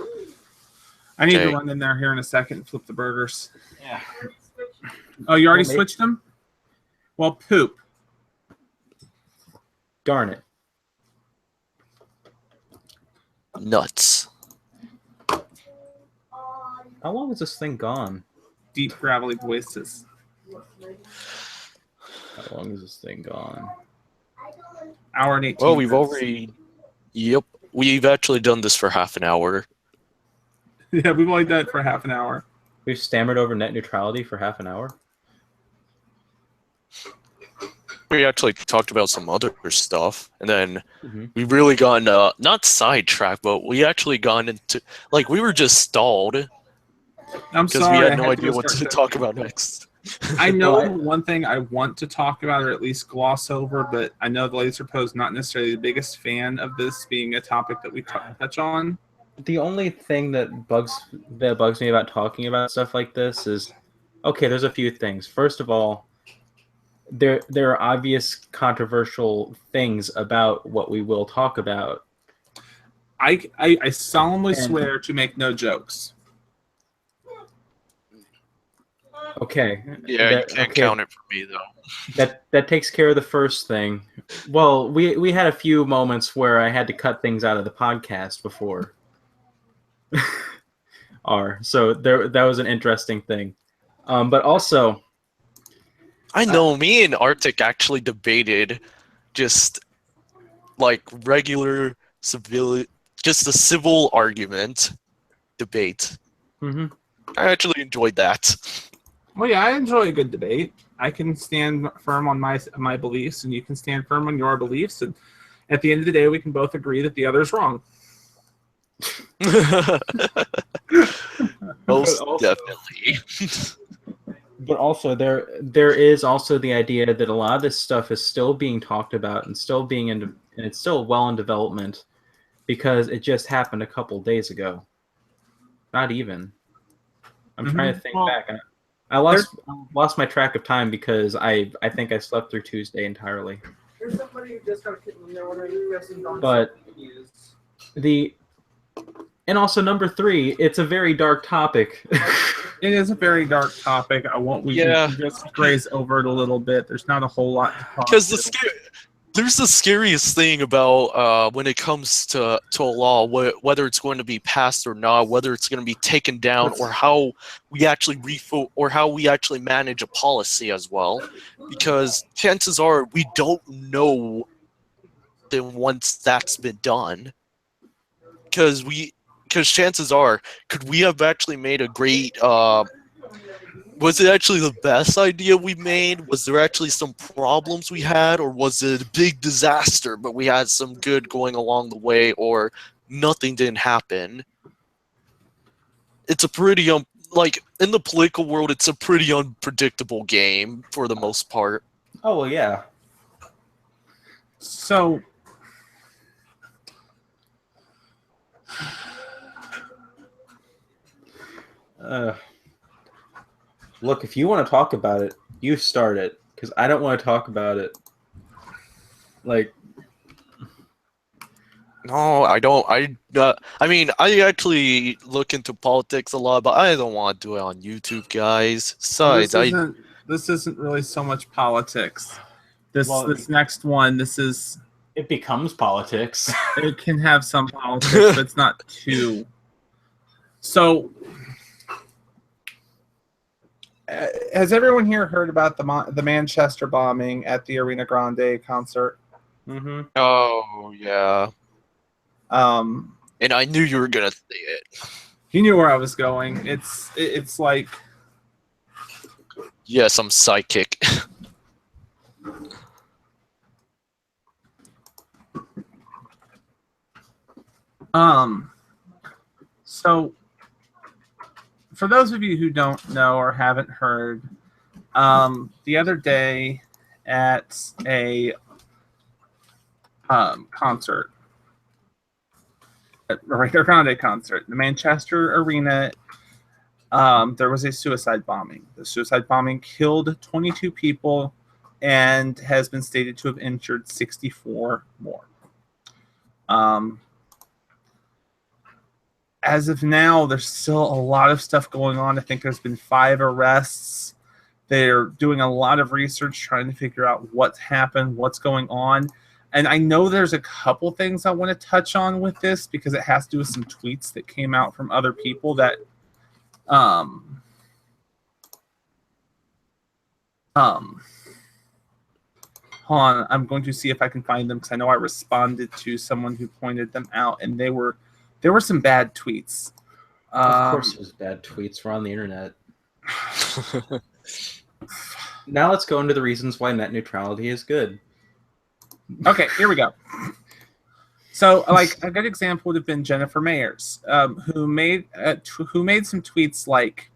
Speaker 1: I need to run in there here in a second and flip the burgers.
Speaker 2: Yeah.
Speaker 1: Oh, you already switched them? Well, poop.
Speaker 2: Darn it.
Speaker 3: Nuts.
Speaker 2: How long is this thing gone?
Speaker 1: Deep gravelly voices.
Speaker 2: How long is this thing gone?
Speaker 1: Hour and 18
Speaker 3: Well,
Speaker 1: minutes.
Speaker 3: we've actually done this for half an hour.
Speaker 1: Yeah, we've only done it for half an hour.
Speaker 2: We've stammered over net neutrality for half an hour.
Speaker 3: We actually talked about some other stuff, and then we really got not sidetracked, but we actually got into we were just stalled.
Speaker 1: I'm
Speaker 3: because
Speaker 1: sorry,
Speaker 3: we had no idea what to talk about next.
Speaker 1: I know one thing I want to talk about, or at least gloss over, but I know the Lazrpo is not necessarily the biggest fan of this being a topic that we touch on.
Speaker 2: The only thing that bugs me about talking about stuff like this is, okay, there's a few things. First of all, there are obvious controversial things about what we will talk about.
Speaker 1: I solemnly swear to make no jokes.
Speaker 2: Okay.
Speaker 3: Yeah, you can't count it for me though.
Speaker 2: That takes care of the first thing. Well, we had a few moments where I had to cut things out of the podcast before. So that was an interesting thing. But also,
Speaker 3: I know. Me and Arctic actually debated just like regular just a civil argument debate.
Speaker 2: Mm-hmm.
Speaker 3: I actually enjoyed that.
Speaker 1: Well, yeah, I enjoy a good debate. I can stand firm on my beliefs, and you can stand firm on your beliefs, and at the end of the day, we can both agree that the other is wrong.
Speaker 3: Most
Speaker 2: also-
Speaker 3: definitely.
Speaker 2: But also, there is also the idea that a lot of this stuff is still being talked about and still and it's still well in development because it just happened a couple days ago. Not even. I'm trying to think back. I lost my track of time because I think I slept through Tuesday entirely.
Speaker 1: There's somebody who just got kicked when they're ordering
Speaker 2: But and also number 3, it's a very dark topic.
Speaker 1: It is a very dark topic. We can just graze over it a little bit. There's not a whole lot to talk
Speaker 3: Because
Speaker 1: to.
Speaker 3: there's the scariest thing about when it comes to a law, whether it's going to be passed or not, whether it's going to be taken down, or how we actually how we actually manage a policy as well. Because chances are we don't know then once that's been done. Because chances are, could we have actually made a great was it actually the best idea we made? Was there actually some problems we had, or was it a big disaster, but we had some good going along the way, or nothing didn't happen? It's a pretty like in the political world, it's a pretty unpredictable game for the most part.
Speaker 2: Oh well, yeah.
Speaker 1: So
Speaker 2: look, if you want to talk about it, you start it, because I don't want to talk about it. Like,
Speaker 3: no, I don't. I mean, I actually look into politics a lot, but I don't want to do it on YouTube, guys. Besides,
Speaker 1: this isn't really so much politics. This next one,
Speaker 2: it becomes politics.
Speaker 1: It can have some politics, but it's not too. So, has everyone here heard about the Manchester bombing at the Arena Grande concert?
Speaker 2: Mm-hmm.
Speaker 3: Oh yeah. And I knew you were gonna say it.
Speaker 1: You knew where I was going. It's like,
Speaker 3: yes, I'm psychic.
Speaker 1: So for those of you who don't know or haven't heard, the other day at a concert, at Arena Grande concert, the Manchester Arena, there was a suicide bombing. The suicide bombing killed 22 people and has been stated to have injured 64 more. As of now, there's still a lot of stuff going on. I think there's been 5 arrests. They're doing a lot of research trying to figure out what's happened, what's going on. And I know there's a couple things I want to touch on with this because it has to do with some tweets that came out from other people that hold on, I'm going to see if I can find them because I know I responded to someone who pointed them out, and there were some bad tweets.
Speaker 2: Of course there's bad tweets. We're on the internet. Now let's go into the reasons why net neutrality is good.
Speaker 1: Okay, here we go. So, like, a good example would have been Jennifer Mayers, who made some tweets like,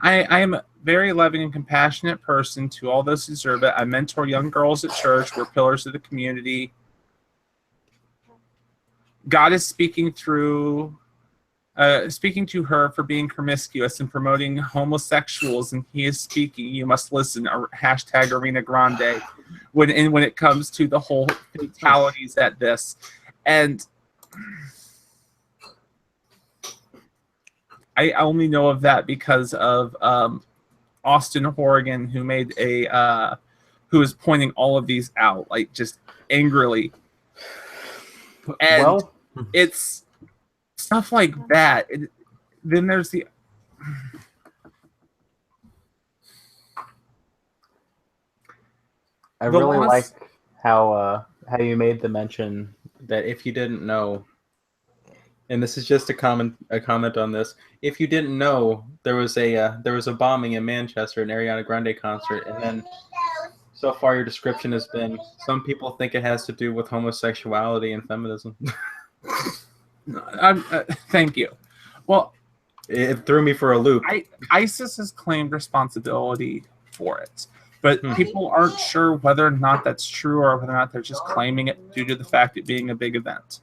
Speaker 1: I am a very loving and compassionate person to all those who deserve it. I mentor young girls at church. We're pillars of the community. God is speaking to her for being promiscuous and promoting homosexuals, and he is speaking. You must listen. Hashtag Arena Grande. When it comes to the whole fatalities at this, and I only know of that because of Austin Horrigan, who made who is pointing all of these out, like, just angrily. And
Speaker 2: well,
Speaker 1: it's stuff like that. Then there's the
Speaker 2: I really like how you made the mention that if you didn't know, and this is just a comment on this. If you didn't know, there was a bombing in Manchester, an Ariana Grande concert, and then so far your description has been some people think it has to do with homosexuality and feminism.
Speaker 1: Thank you. Well,
Speaker 2: it threw me for a loop.
Speaker 1: ISIS has claimed responsibility for it, but people aren't sure whether or not that's true or whether or not they're just claiming it due to the fact it being a big event.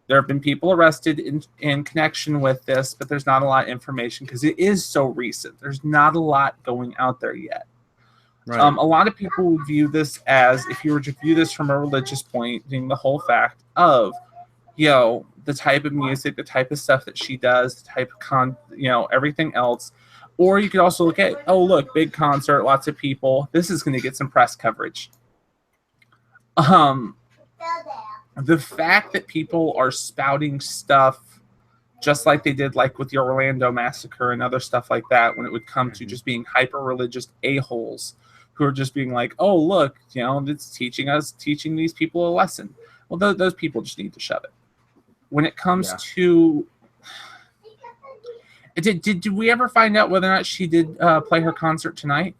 Speaker 1: There have been people arrested in connection with this, but there's not a lot of information because it is so recent. There's not a lot going out there yet.
Speaker 2: Right.
Speaker 1: A lot of people view this as, if you were to view this from a religious point, being the whole fact of, the type of music, the type of stuff that she does, the type of everything else. Or you could also look at, look, big concert, lots of people. This is going to get some press coverage. The fact that people are spouting stuff just like they did like with the Orlando massacre and other stuff like that, when it would come to just being hyper-religious a-holes who are just being like, oh, look, it's teaching these people a lesson. Well, those people just need to shove it. When it comes to... Did we ever find out whether or not she did play her concert tonight?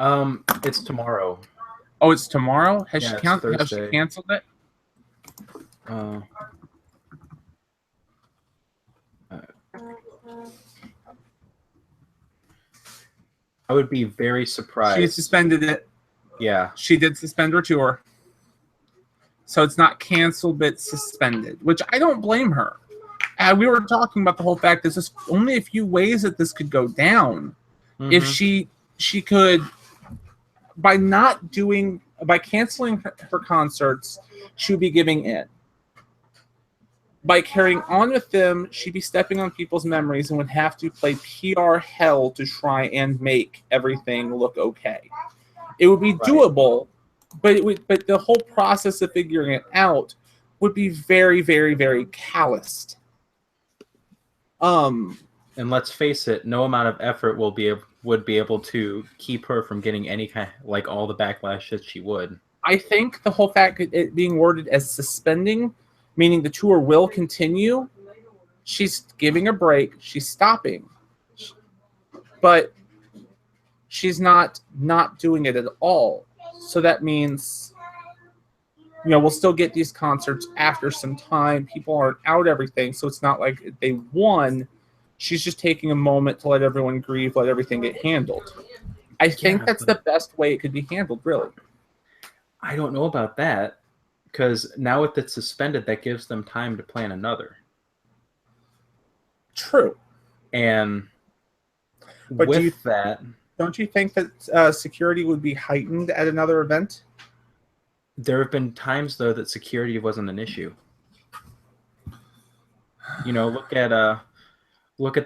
Speaker 2: It's tomorrow.
Speaker 1: Oh, it's tomorrow? Has she
Speaker 2: Thursday.
Speaker 1: canceled it?
Speaker 2: I would be very surprised.
Speaker 1: She suspended it.
Speaker 2: Yeah.
Speaker 1: She did suspend her tour. So it's not canceled, but suspended, which I don't blame her. We were talking about the whole fact that there's only a few ways that this could go down. If she could, by canceling her concerts, she would be giving in. By carrying on with them, she'd be stepping on people's memories and would have to play PR hell to try and make everything look okay. It would be doable, but but the whole process of figuring it out would be very, very, very calloused.
Speaker 2: And let's face it, no amount of effort would be able to keep her from getting any kind all the backlash that she would.
Speaker 1: I think the whole fact that it being worded as suspending, meaning the tour will continue, she's giving a break, she's stopping, but she's not doing it at all. So that means, we'll still get these concerts after some time. People aren't out everything, so it's not like they won. She's just taking a moment to let everyone grieve, let everything get handled. I think that's the best way it could be handled, really.
Speaker 2: I don't know about that, because now with it suspended, that gives them time to plan another.
Speaker 1: True.
Speaker 2: And
Speaker 1: but don't you think that security would be heightened at another event?
Speaker 2: There have been times, though, that security wasn't an issue. Look at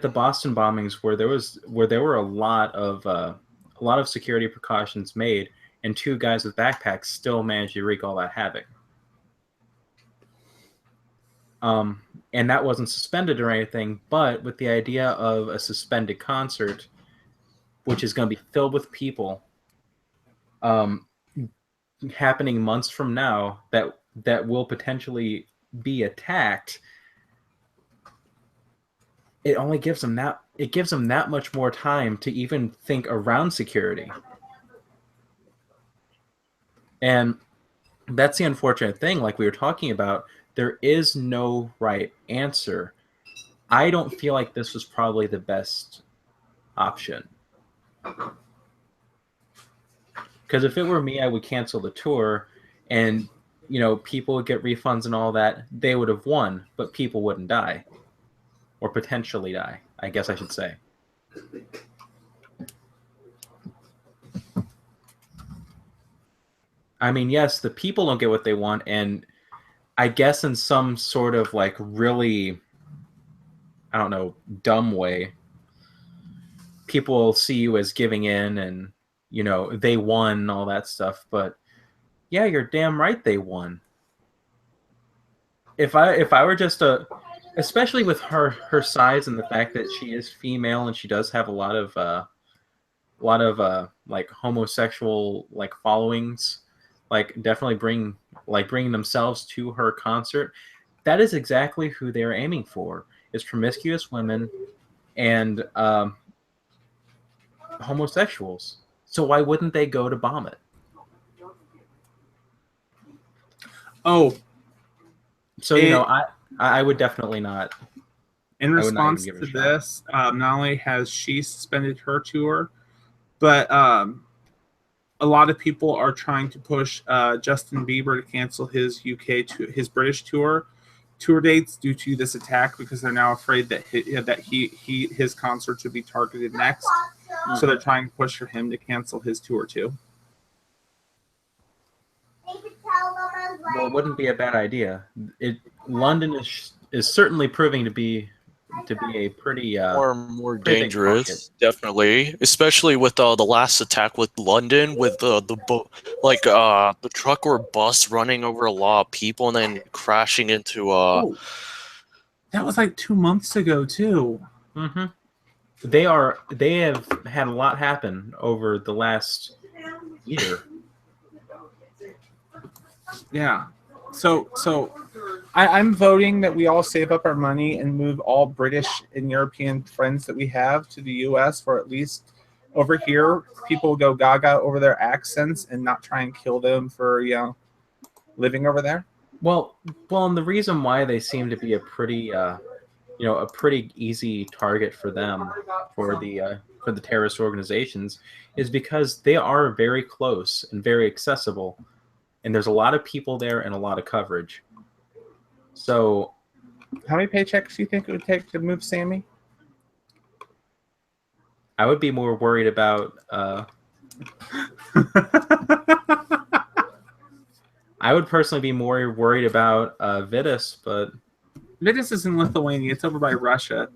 Speaker 2: the Boston bombings, where there were a lot of security precautions made, and 2 guys with backpacks still managed to wreak all that havoc. And that wasn't suspended or anything, but with the idea of a suspended concert, which is going to be filled with people, happening months from now, that will potentially be attacked, it only gives them that much more time to even think around security. And that's the unfortunate thing, like we were talking about. There is no right answer. I don't feel like this was probably the best option. Because if it were me, I would cancel the tour, and people would get refunds and all that. They would have won, but people wouldn't die, or potentially die, I guess I should say. I mean, yes, the people don't get what they want, and I guess in some sort of really, I don't know, dumb way, people will see you as giving in and, they won and all that stuff. But yeah, you're damn right they won. If I were just especially with her size and the fact that she is female and she does have a lot of like homosexual like followings, like definitely bringing themselves to her concert. That is exactly who they're aiming for, is promiscuous women and homosexuals. So why wouldn't they go to bomb it?
Speaker 1: Oh,
Speaker 2: So I would definitely not.
Speaker 1: in
Speaker 2: I would not even
Speaker 1: response
Speaker 2: give it
Speaker 1: to
Speaker 2: a shot.
Speaker 1: this, not only has she suspended her tour, but a lot of people are trying to push Justin Bieber to cancel his his British tour dates due to this attack, because they're now afraid that his concerts would be targeted next. So they're trying to push for him to cancel his tour too.
Speaker 2: Well, it wouldn't be a bad idea. London is certainly proving to be a pretty
Speaker 3: more and more
Speaker 2: pretty big market.
Speaker 3: dangerous, definitely. Especially with the last attack with London, with the truck or bus running over a lot of people and then crashing into
Speaker 1: That was like 2 months ago too.
Speaker 2: Mm-hmm. They have had a lot happen over the last year.
Speaker 1: Yeah. So I'm voting that we all save up our money and move all British and European friends that we have to the U.S. for at least over here. People go gaga over their accents and not try and kill them for living over there.
Speaker 2: Well, and the reason why they seem to be a pretty easy target for them, for the terrorist organizations, is because they are very close and very accessible, and there's a lot of people there and a lot of coverage. So,
Speaker 1: how many paychecks do you think it would take to move Sammy?
Speaker 2: I would be more worried about. I would personally be more worried about Vitus, but
Speaker 1: Vitus is in Lithuania. It's over by Russia.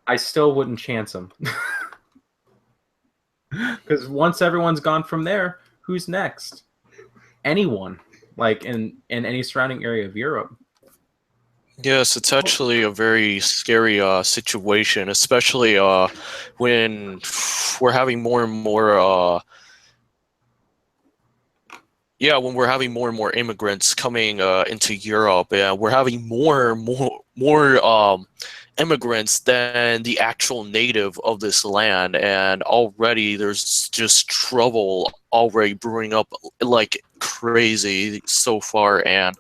Speaker 2: I still wouldn't chance him. Because once everyone's gone from there, who's next? Anyone, like in any surrounding area of Europe.
Speaker 3: Yes, it's actually a very scary situation, especially when we're having more and more when we're having more and more immigrants coming into Europe, and we're having more immigrants than the actual native of this land, and already there's just trouble already brewing up like crazy so far. And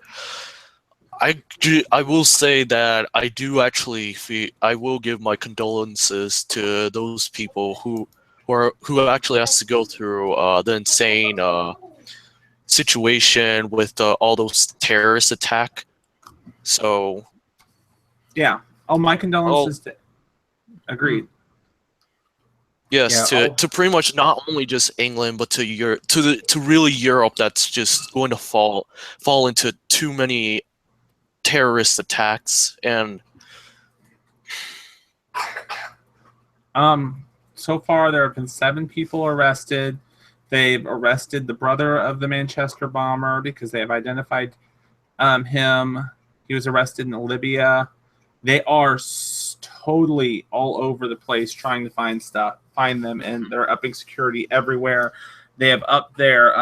Speaker 3: I will say that I do actually I will give my condolences to those people who actually has to go through the insane situation with all those terrorist attack. So
Speaker 1: yeah, my condolences. Agreed.
Speaker 3: Yes, to pretty much not only just England, but to Europe, to really Europe, that's just going to fall into too many terrorist attacks. And
Speaker 1: so far there have been 7 people arrested. They've arrested the brother of the Manchester bomber because they have identified him. He was arrested in Libya. They are totally all over the place trying to find them, and they're upping security everywhere. They have upped their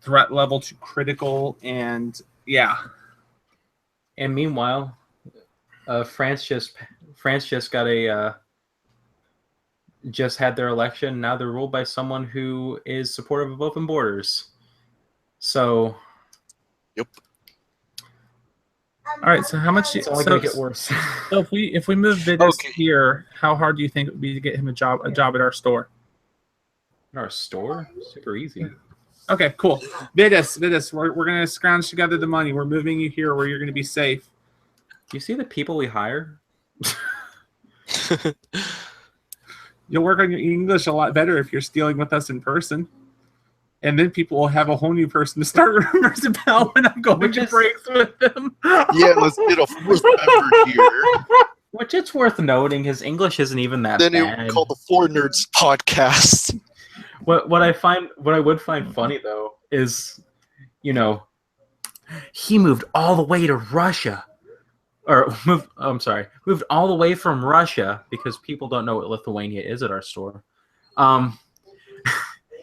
Speaker 1: threat level to critical, and yeah.
Speaker 2: And meanwhile, France just got just had their election. Now they're ruled by someone who is supportive of open borders. So,
Speaker 3: yep.
Speaker 1: All right. So how much?
Speaker 2: It's only going to get worse.
Speaker 1: So if we move Vitus here, how hard do you think it would be to get him a job at our store?
Speaker 2: In our store? Super easy.
Speaker 1: Okay, cool. Vitus, we're going to scrounge together the money. We're moving you here where you're going to be safe.
Speaker 2: Do you see the people we hire?
Speaker 1: You'll work on your English a lot better if you're stealing with us in person. And then people will have a whole new person to start rumors about when I'm going to breaks with them.
Speaker 3: Yeah, let's get a fourth member here.
Speaker 2: Which it's worth noting, his English isn't even that bad.
Speaker 3: Then it would call the Four Nerds Podcast.
Speaker 2: What I would find funny though is, he moved all the way to Russia. Moved all the way from Russia, because people don't know what Lithuania is at our store.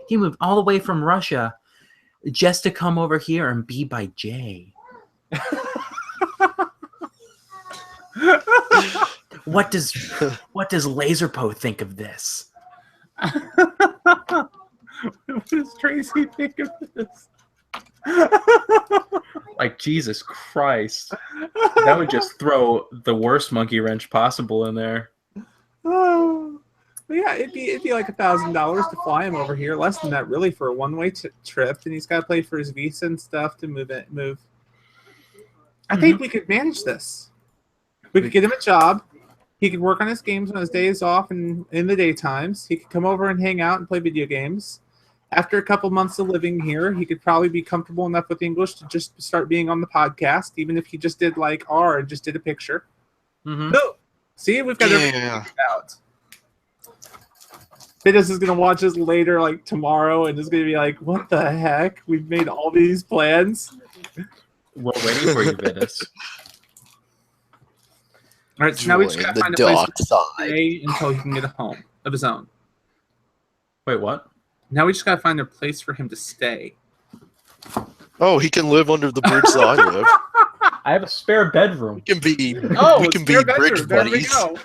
Speaker 2: He moved all the way from Russia just to come over here and be by Jay. What does Lazrpo think of this?
Speaker 1: What does Tracy think of this?
Speaker 2: Like, Jesus Christ. That would just throw the worst monkey wrench possible in there.
Speaker 1: Oh, yeah, it'd be like $1,000 to fly him over here. Less than that, really, for a one-way trip, and he's got to pay for his visa and stuff to move. I think we could manage this. We could get him a job. He could work on his games on his days off and in the daytimes. He could come over and hang out and play video games. After a couple months of living here, he could probably be comfortable enough with English to just start being on the podcast, even if he just did like R and just did a picture. Oh, see, we've got everything figured out. Fitness is going to watch us later, like tomorrow, and is going to be like, what the heck? We've made all these plans.
Speaker 2: We're waiting for you, Vitus.
Speaker 1: All right, so now we just got to find a place to stay until he can get a home of his own.
Speaker 2: Wait, what?
Speaker 1: Now we just got to find a place for him to stay.
Speaker 3: Oh, he can live under the bridge that I live.
Speaker 2: I have a spare bedroom.
Speaker 3: We can be
Speaker 1: There
Speaker 3: bridge buddies.
Speaker 1: we go.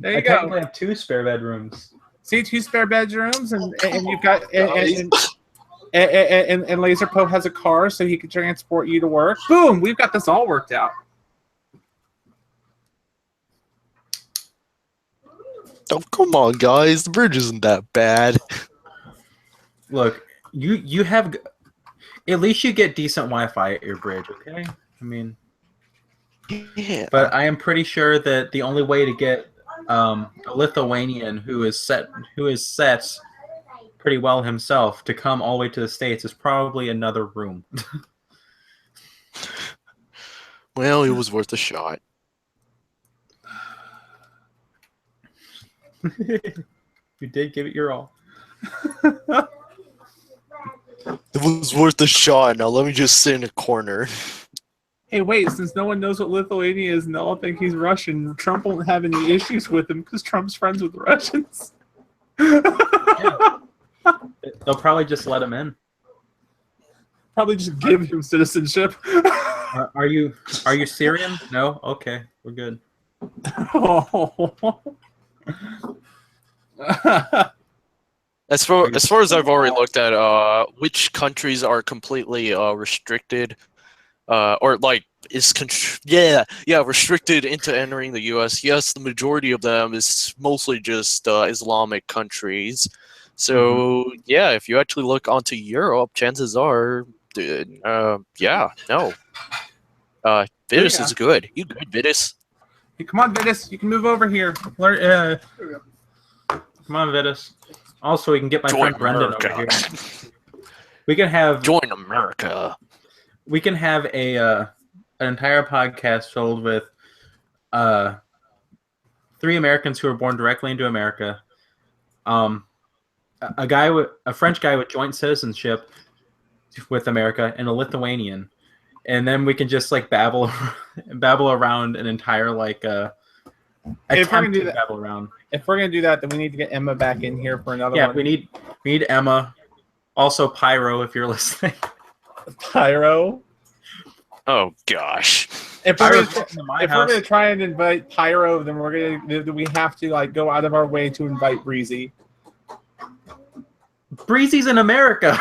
Speaker 1: There you
Speaker 2: I
Speaker 1: go.
Speaker 2: technically have 2 spare bedrooms.
Speaker 1: See, 2 spare bedrooms, and you've got and Lazrpo has a car, so he can transport you to work. Boom! We've got this all worked out.
Speaker 3: Oh, come on, guys. The bridge isn't that bad.
Speaker 2: Look, you have... At least you get decent Wi-Fi at your bridge, okay? I mean...
Speaker 3: Yeah.
Speaker 2: But I am pretty sure that the only way to get a Lithuanian who is set pretty well himself to come all the way to the States is probably another room.
Speaker 3: Well, it was worth a shot.
Speaker 2: You did give it your all.
Speaker 3: It was worth a shot. Now let me just sit in a corner.
Speaker 1: Hey, wait, since no one knows what Lithuania is and they all think he's Russian, Trump won't have any issues with him because Trump's friends with the Russians.
Speaker 2: Yeah. They'll probably just let him in.
Speaker 1: Probably just give him citizenship.
Speaker 2: Are you Syrian? No? Okay, we're good.
Speaker 3: As far as I've already looked at, which countries are completely restricted, or like restricted into entering the U.S. Yes, the majority of them is mostly just Islamic countries. So yeah, if you actually look onto Europe, chances are, Vitus is good. You good, Vitus?
Speaker 1: Hey, come on, Vitus, you can move over here.
Speaker 2: Come on, Vitus. Also, we can get my friend Brendan over here. We can have
Speaker 3: Join America.
Speaker 2: We can have an entire podcast filled with 3 Americans who were born directly into America. A French guy with joint citizenship with America, and a Lithuanian, and then we can just like babble around an entire babble around.
Speaker 1: If we're gonna do that, then we need to get Emma back in here for another one.
Speaker 2: Yeah, we need Emma. Also, Pyro, if you're listening.
Speaker 1: Pyro.
Speaker 3: Oh gosh.
Speaker 1: If we're gonna try and invite Pyro, then we have to like go out of our way to invite Breezy.
Speaker 2: Breezy's in America.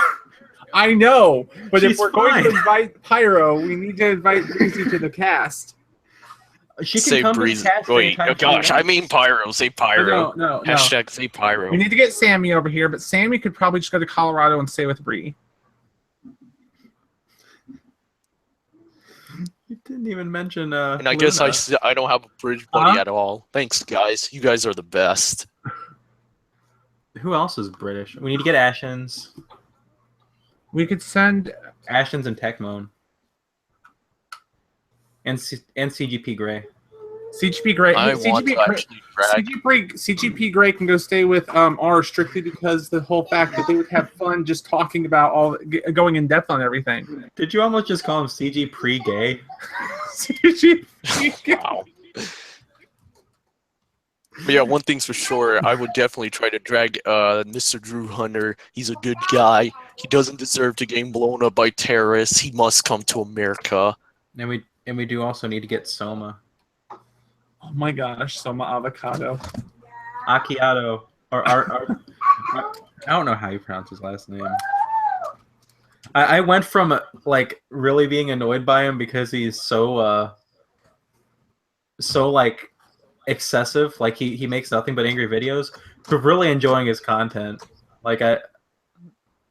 Speaker 1: I know, but
Speaker 2: She's
Speaker 1: if we're
Speaker 2: fine.
Speaker 1: going to invite Pyro, we need to invite Breezy to the cast.
Speaker 2: She can
Speaker 3: Say
Speaker 2: come
Speaker 3: Breezy.
Speaker 2: to the cast.
Speaker 3: Wait, oh gosh, I mean Pyro. Say Pyro.
Speaker 1: No.
Speaker 3: Hashtag say Pyro.
Speaker 1: We need to get Sammy over here, but Sammy could probably just go to Colorado and stay with Bree.
Speaker 2: You didn't even mention.
Speaker 3: And I guess I don't have a bridge buddy at all. Thanks, guys. You guys are the best.
Speaker 2: Who else is British? We need to get Ashens.
Speaker 1: We could send
Speaker 2: Ashens and Techmoan. And CGP Grey.
Speaker 1: CGP Grey. CGP Grey can go stay with R strictly because the whole fact that they would have fun just talking about going in depth on everything.
Speaker 2: Did you almost just call him CG pre-gay?
Speaker 1: CG pre-gay.
Speaker 3: Wow. But yeah, one thing's for sure, I would definitely try to drag Mr. Drew Hunter. He's a good guy. He doesn't deserve to get blown up by terrorists. He must come to America.
Speaker 2: And we do also need to get Soma.
Speaker 1: Oh my gosh, Soma Avocado.
Speaker 2: Akiato. I don't know how you pronounce his last name. I went from like really being annoyed by him because he's so like excessive, like he makes nothing but angry videos, to really enjoying his content. Like I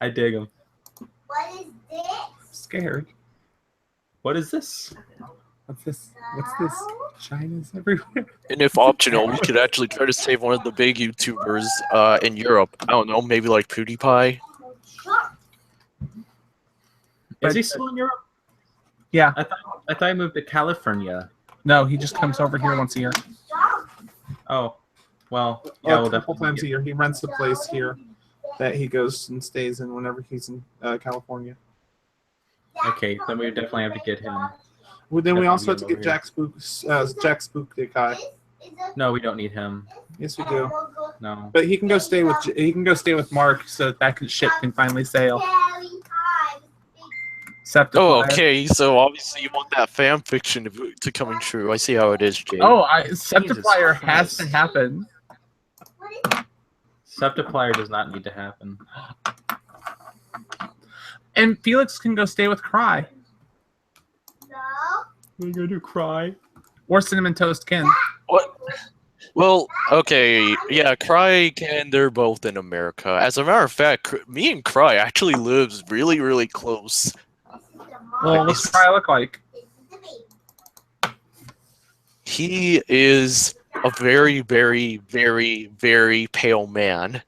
Speaker 2: dig him.
Speaker 4: What is this?
Speaker 1: I'm scared.
Speaker 2: What is this?
Speaker 1: What's this? What's this? China's everywhere.
Speaker 3: And if optional, we could actually try to save one of the big YouTubers in Europe. I don't know, maybe like PewDiePie.
Speaker 2: Is he still in Europe?
Speaker 1: Yeah.
Speaker 2: I thought he moved to California.
Speaker 1: No, he just comes over here once a year.
Speaker 2: Oh, well, yeah,
Speaker 1: A couple times a year. He rents the place here that he goes and stays in whenever he's in California.
Speaker 2: Okay, then we definitely have to get him.
Speaker 1: Well, then we
Speaker 2: Definitely
Speaker 1: also have to
Speaker 2: over
Speaker 1: get
Speaker 2: here.
Speaker 1: Jack Spook the guy.
Speaker 2: No, we don't need him.
Speaker 1: Yes, we do.
Speaker 2: No.
Speaker 1: But he can go stay with Mark, so that ship can finally sail. Septifier.
Speaker 3: Oh, okay, so obviously you want that fan fiction to coming true. I see how it is, Jay.
Speaker 1: Oh, Septifier has to happen.
Speaker 2: Septiplier does not need to happen.
Speaker 1: And Felix can go stay with Cry.
Speaker 2: We're going to cry.
Speaker 1: Or Cinnamon Toast Ken.
Speaker 3: What? Well, okay, yeah, Cry can, they're both in America. As a matter of fact, me and Cry actually lives really, really close.
Speaker 1: Well, what's Cry look like?
Speaker 3: He is a very, very, very, very pale man.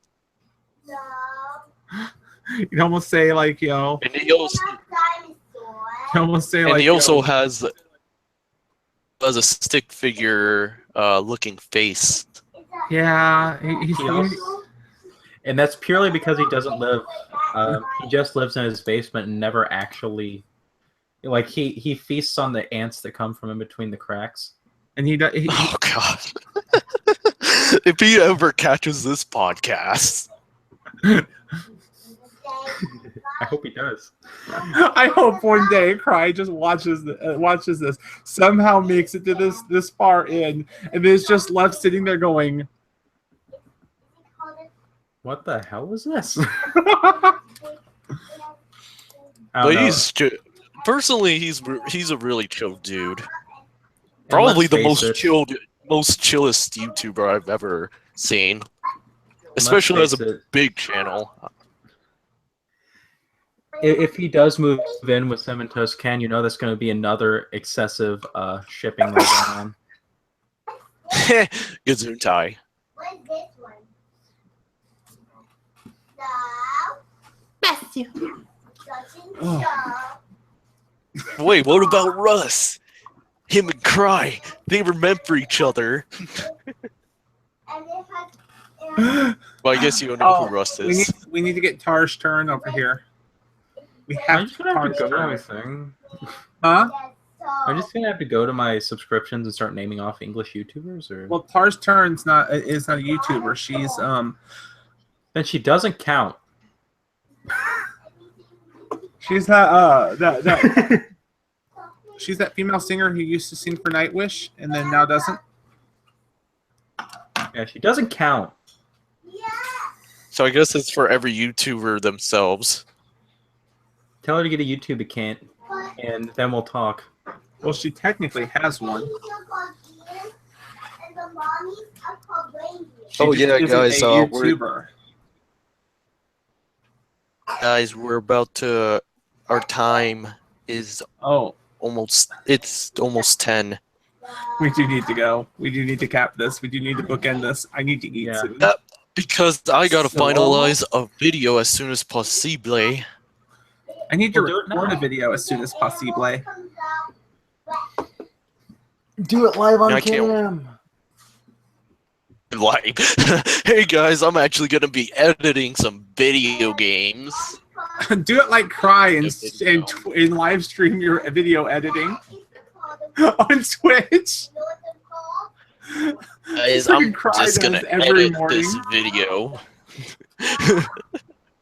Speaker 1: You'd almost say like,
Speaker 3: And he also, has a stick figure looking face.
Speaker 1: Yeah,
Speaker 2: and that's purely because he doesn't live. He just lives in his basement and never actually, like he feasts on the ants that come from in between the cracks.
Speaker 1: And
Speaker 3: Oh God! If he ever catches this podcast.
Speaker 2: I hope he does.
Speaker 1: I hope one day Cry just watches this, somehow makes it to this far in, and is just left sitting there going,
Speaker 2: "What the hell was this?"
Speaker 3: But personally, he's a really chill dude. Probably the most chillest YouTuber I've ever seen, especially as a big channel.
Speaker 2: If he does move in with Cinnamon Toast Ken, you know that's going to be another excessive shipping going on.
Speaker 3: Gesundheit.
Speaker 4: What is this one?
Speaker 6: Bless you.
Speaker 3: Wait, what about Russ? Him and Cry, they were meant for each other. Well, I guess you don't know who Russ is.
Speaker 1: we need to get Tar's turn over here. We have
Speaker 2: I'm just gonna have to go to my thing.
Speaker 1: Huh?
Speaker 2: I'm just gonna have to go to my subscriptions and start naming off English YouTubers, or
Speaker 1: Well, Tar's turn's not a YouTuber. She's
Speaker 2: then she doesn't count.
Speaker 1: she's that she's that female singer who used to sing for Nightwish and then now doesn't.
Speaker 2: Yeah, she doesn't count.
Speaker 3: So I guess it's for every YouTuber themselves.
Speaker 2: Tell her to get a YouTube account, and then we'll talk.
Speaker 1: Well, she technically has one.
Speaker 3: Oh
Speaker 1: She
Speaker 3: yeah,
Speaker 1: just
Speaker 3: guys,
Speaker 1: isn't a YouTuber.
Speaker 3: Guys, we're about to. Our time is almost. It's almost 10.
Speaker 1: We do need to go. We do need to cap this. We do need to bookend this. I need to eat soon.
Speaker 3: Because I gotta finalize a video as soon as possible.
Speaker 1: I need to record a video as soon as possible.
Speaker 2: Do it live on
Speaker 3: cam. Like, hey guys, I'm actually gonna be editing some video games.
Speaker 1: Do it like Cry and live stream your video editing on Twitch.
Speaker 3: Guys,
Speaker 1: Freaking
Speaker 3: I'm
Speaker 1: Cry
Speaker 3: just gonna
Speaker 1: does every
Speaker 3: edit
Speaker 1: morning.
Speaker 3: this video.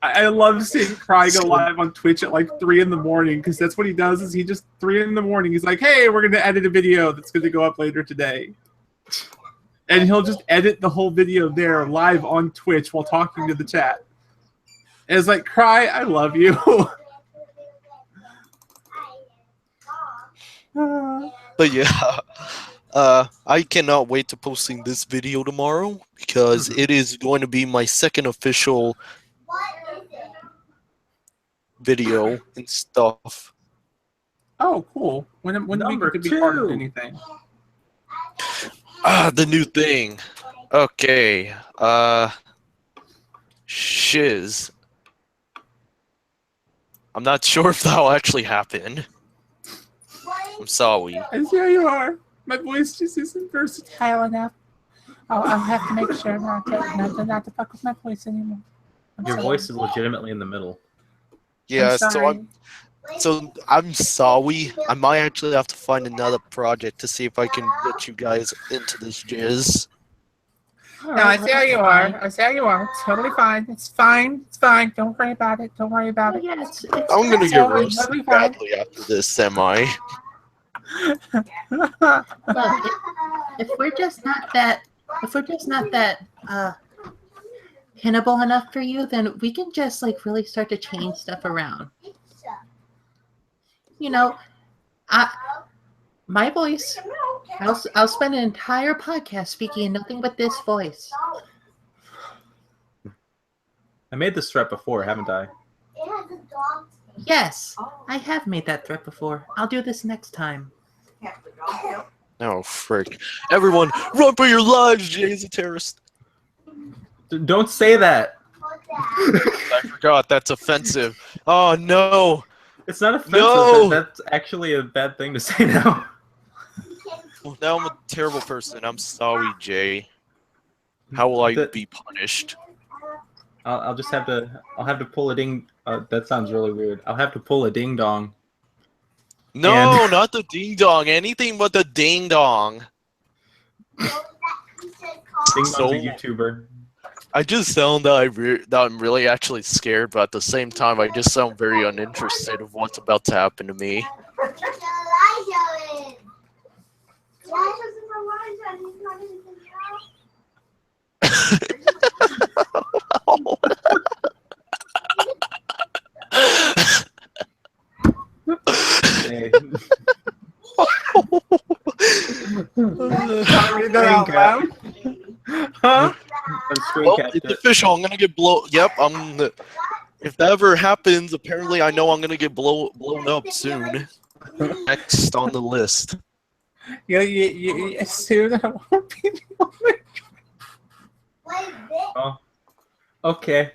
Speaker 1: I love seeing Cry go live on Twitch at like 3 in the morning because that's what he does. Is he just 3 in the morning? He's like, "Hey, we're gonna edit a video that's gonna go up later today," and he'll just edit the whole video there live on Twitch while talking to the chat. And it's like, Cry, I love you.
Speaker 3: But yeah, I cannot wait to posting this video tomorrow because it is going to be my second official video and stuff.
Speaker 1: Oh, cool. When do we
Speaker 2: Number
Speaker 1: get to be part of
Speaker 2: 2.
Speaker 1: anything?
Speaker 3: The new thing. Okay. Shiz. I'm not sure if that'll actually happen. I'm sorry.
Speaker 1: I see how you are. My voice just isn't versatile enough. I'll have to make sure not to fuck with my voice anymore.
Speaker 2: Your voice is legitimately in the middle.
Speaker 3: Yeah,
Speaker 1: sorry.
Speaker 3: so I'm sorry. I might actually have to find another project to see if I can get you guys into this jizz.
Speaker 1: No, I see how you are. I see how you are. It's totally fine. It's fine. It's fine. Don't worry about it. Don't worry about it.
Speaker 6: Yeah, it's
Speaker 3: I'm gonna get
Speaker 1: totally
Speaker 3: roasted
Speaker 1: fine.
Speaker 3: badly after this, am I?
Speaker 6: look, if we're just not that pinnable enough for you, then we can just like really start to change stuff around. You know, my voice, I'll spend an entire podcast speaking in nothing but this voice.
Speaker 2: I made this threat before, haven't I?
Speaker 6: Yes, I have made that threat before. I'll do this next time.
Speaker 3: Oh, frick. Everyone, run for your lives! Jay's a terrorist.
Speaker 2: Don't say that.
Speaker 3: I forgot, that's offensive. Oh, no.
Speaker 2: It's not offensive.
Speaker 3: No!
Speaker 2: That's actually a bad thing to say now.
Speaker 3: Well, now I'm a terrible person. I'm sorry, Jay. How will I be punished?
Speaker 2: I'll just have to. I'll have to pull a ding. That sounds really weird. I'll have to pull a ding dong.
Speaker 3: No,
Speaker 2: And-
Speaker 3: not the ding dong. Anything but the ding dong.
Speaker 2: Ding dong's
Speaker 3: So-
Speaker 2: a YouTuber.
Speaker 3: I just sound that I'm really actually scared, but at the same time, I just sound very uninterested of what's about to happen to me.
Speaker 2: Hey.
Speaker 1: Read that out loud? Huh?
Speaker 2: I'm screen
Speaker 3: Well,
Speaker 2: capture.
Speaker 3: it's official. I'm gonna get blown. Yep, if that ever happens, apparently I know I'm gonna get blown up soon. Next on the list.
Speaker 1: You soon I won't be the only.
Speaker 2: Oh. Okay.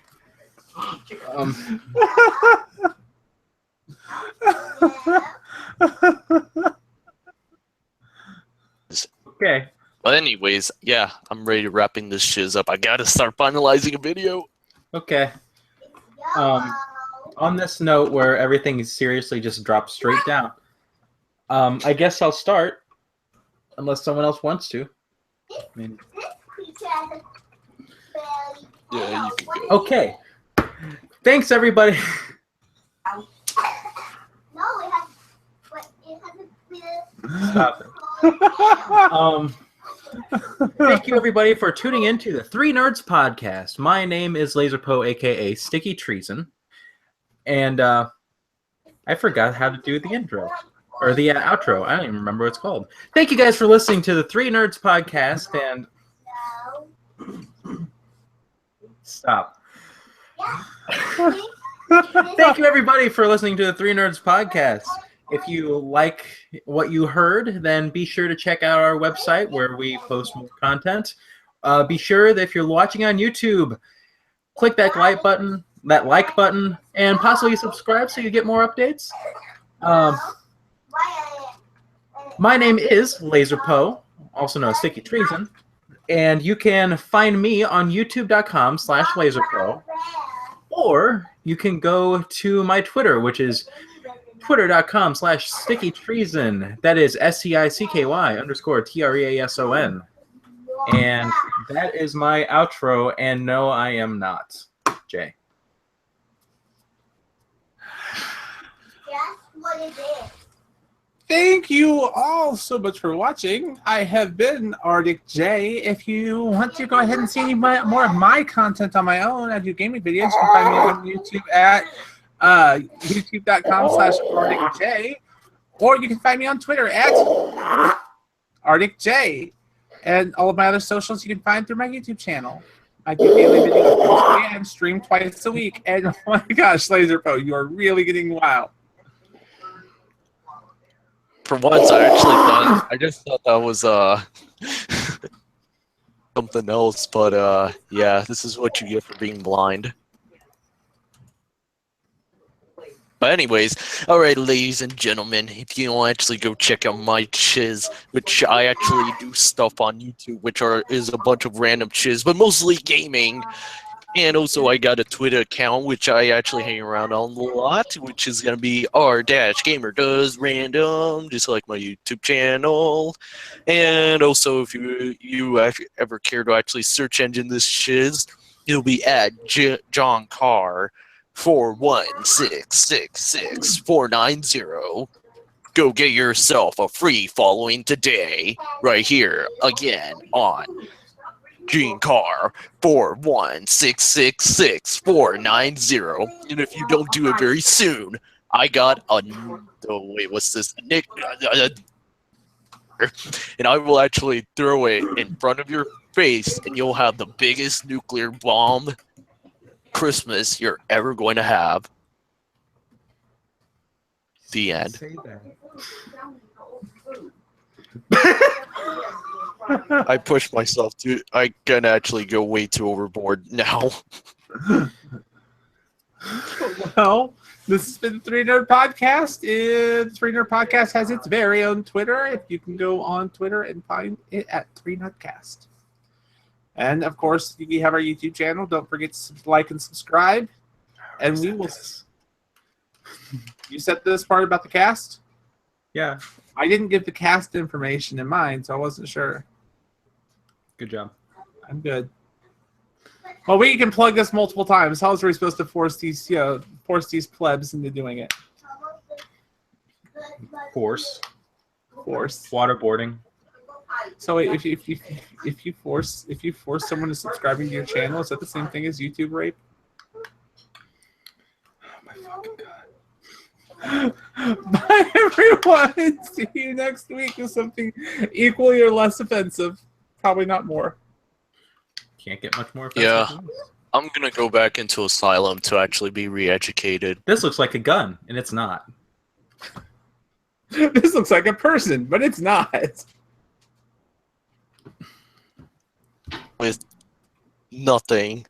Speaker 2: Okay.
Speaker 3: But anyways, yeah, I'm ready to wrapping this shiz up. I gotta start finalizing a video.
Speaker 2: Okay. On this note where everything is seriously just dropped straight down, I guess I'll start, unless someone else wants to. I mean,
Speaker 3: Yeah, you can go.
Speaker 2: okay. Thanks, everybody. Stop it. Thank you, everybody, for tuning in to the Three Nerds podcast. My name is Lazrpo, aka Sticky Treason, and I forgot how to do the intro or the outro. I don't even remember what it's called. Thank you guys for listening to the Three Nerds podcast, and stop. Thank you, everybody, for listening to the Three Nerds podcast. If you like what you heard, then be sure to check out our website where we post more content. Be sure that if you're watching on YouTube, click that like button, and possibly subscribe so you get more updates. My name is Lazrpo, also known as Sticky Treason, and you can find me on youtube.com/Lazrpo, or you can go to my Twitter, which is twitter.com/StickyTreason. That is STICKY_TREASON. And that is my outro. And no, I am not Jay.
Speaker 4: That's what it is.
Speaker 1: Thank you all so much for watching. I have been ArticJay. If you want to go ahead and see more of my content on my own, I do gaming videos. You can find me on YouTube at youtube.com/ArticJay, or you can find me on Twitter at ArticJay, and all of my other socials you can find through my YouTube channel. I do daily videos and stream twice a week. And oh my gosh, Lazrpo, you are really getting wild.
Speaker 3: For once, I just thought that was something else, but yeah, this is what you get for being blind. But anyways, alright, ladies and gentlemen, if you don't actually go check out my chiz, which I actually do stuff on YouTube, which is a bunch of random chiz, but mostly gaming. And also I got a Twitter account, which I actually hang around on a lot, which is going to be R-Gamerdoesrandom, just like my YouTube channel. And also, if you ever care to actually search engine this shiz, it'll be at John Carr 416666490. Go get yourself a free following today, right here, again, on Gene Carr 416666490. And if you don't do it very soon, I got a what's this? Nick, and I will actually throw it in front of your face, and you'll have the biggest nuclear bomb Christmas you're ever going to have. The end.
Speaker 2: Say that.
Speaker 3: I pushed myself to. I can actually go way too overboard now.
Speaker 1: Well, this has been the 3 Nerd Podcast. The 3 Nerd Podcast has its very own Twitter. If you can go on Twitter and find it at 3 Nerdcast. And of course, we have our YouTube channel. Don't forget to like and subscribe. And we will. You said this part about the cast?
Speaker 2: Yeah.
Speaker 1: I didn't give the cast information in mind, so I wasn't sure.
Speaker 2: Good job.
Speaker 1: I'm good. Well, we can plug this multiple times. How else are we supposed to force these plebs into doing it?
Speaker 2: Force.
Speaker 1: Waterboarding. So wait, if you force someone to subscribe to your channel, is that the same thing as YouTube rape?
Speaker 2: Oh my fucking god.
Speaker 1: Bye everyone. See you next week with something equally or less offensive. Probably not more.
Speaker 2: Can't get much more offensive.
Speaker 3: Yeah. I'm gonna go back into asylum to actually be re-educated.
Speaker 2: This looks like a gun, and it's not.
Speaker 1: This looks like a person, but it's not.
Speaker 3: With nothing.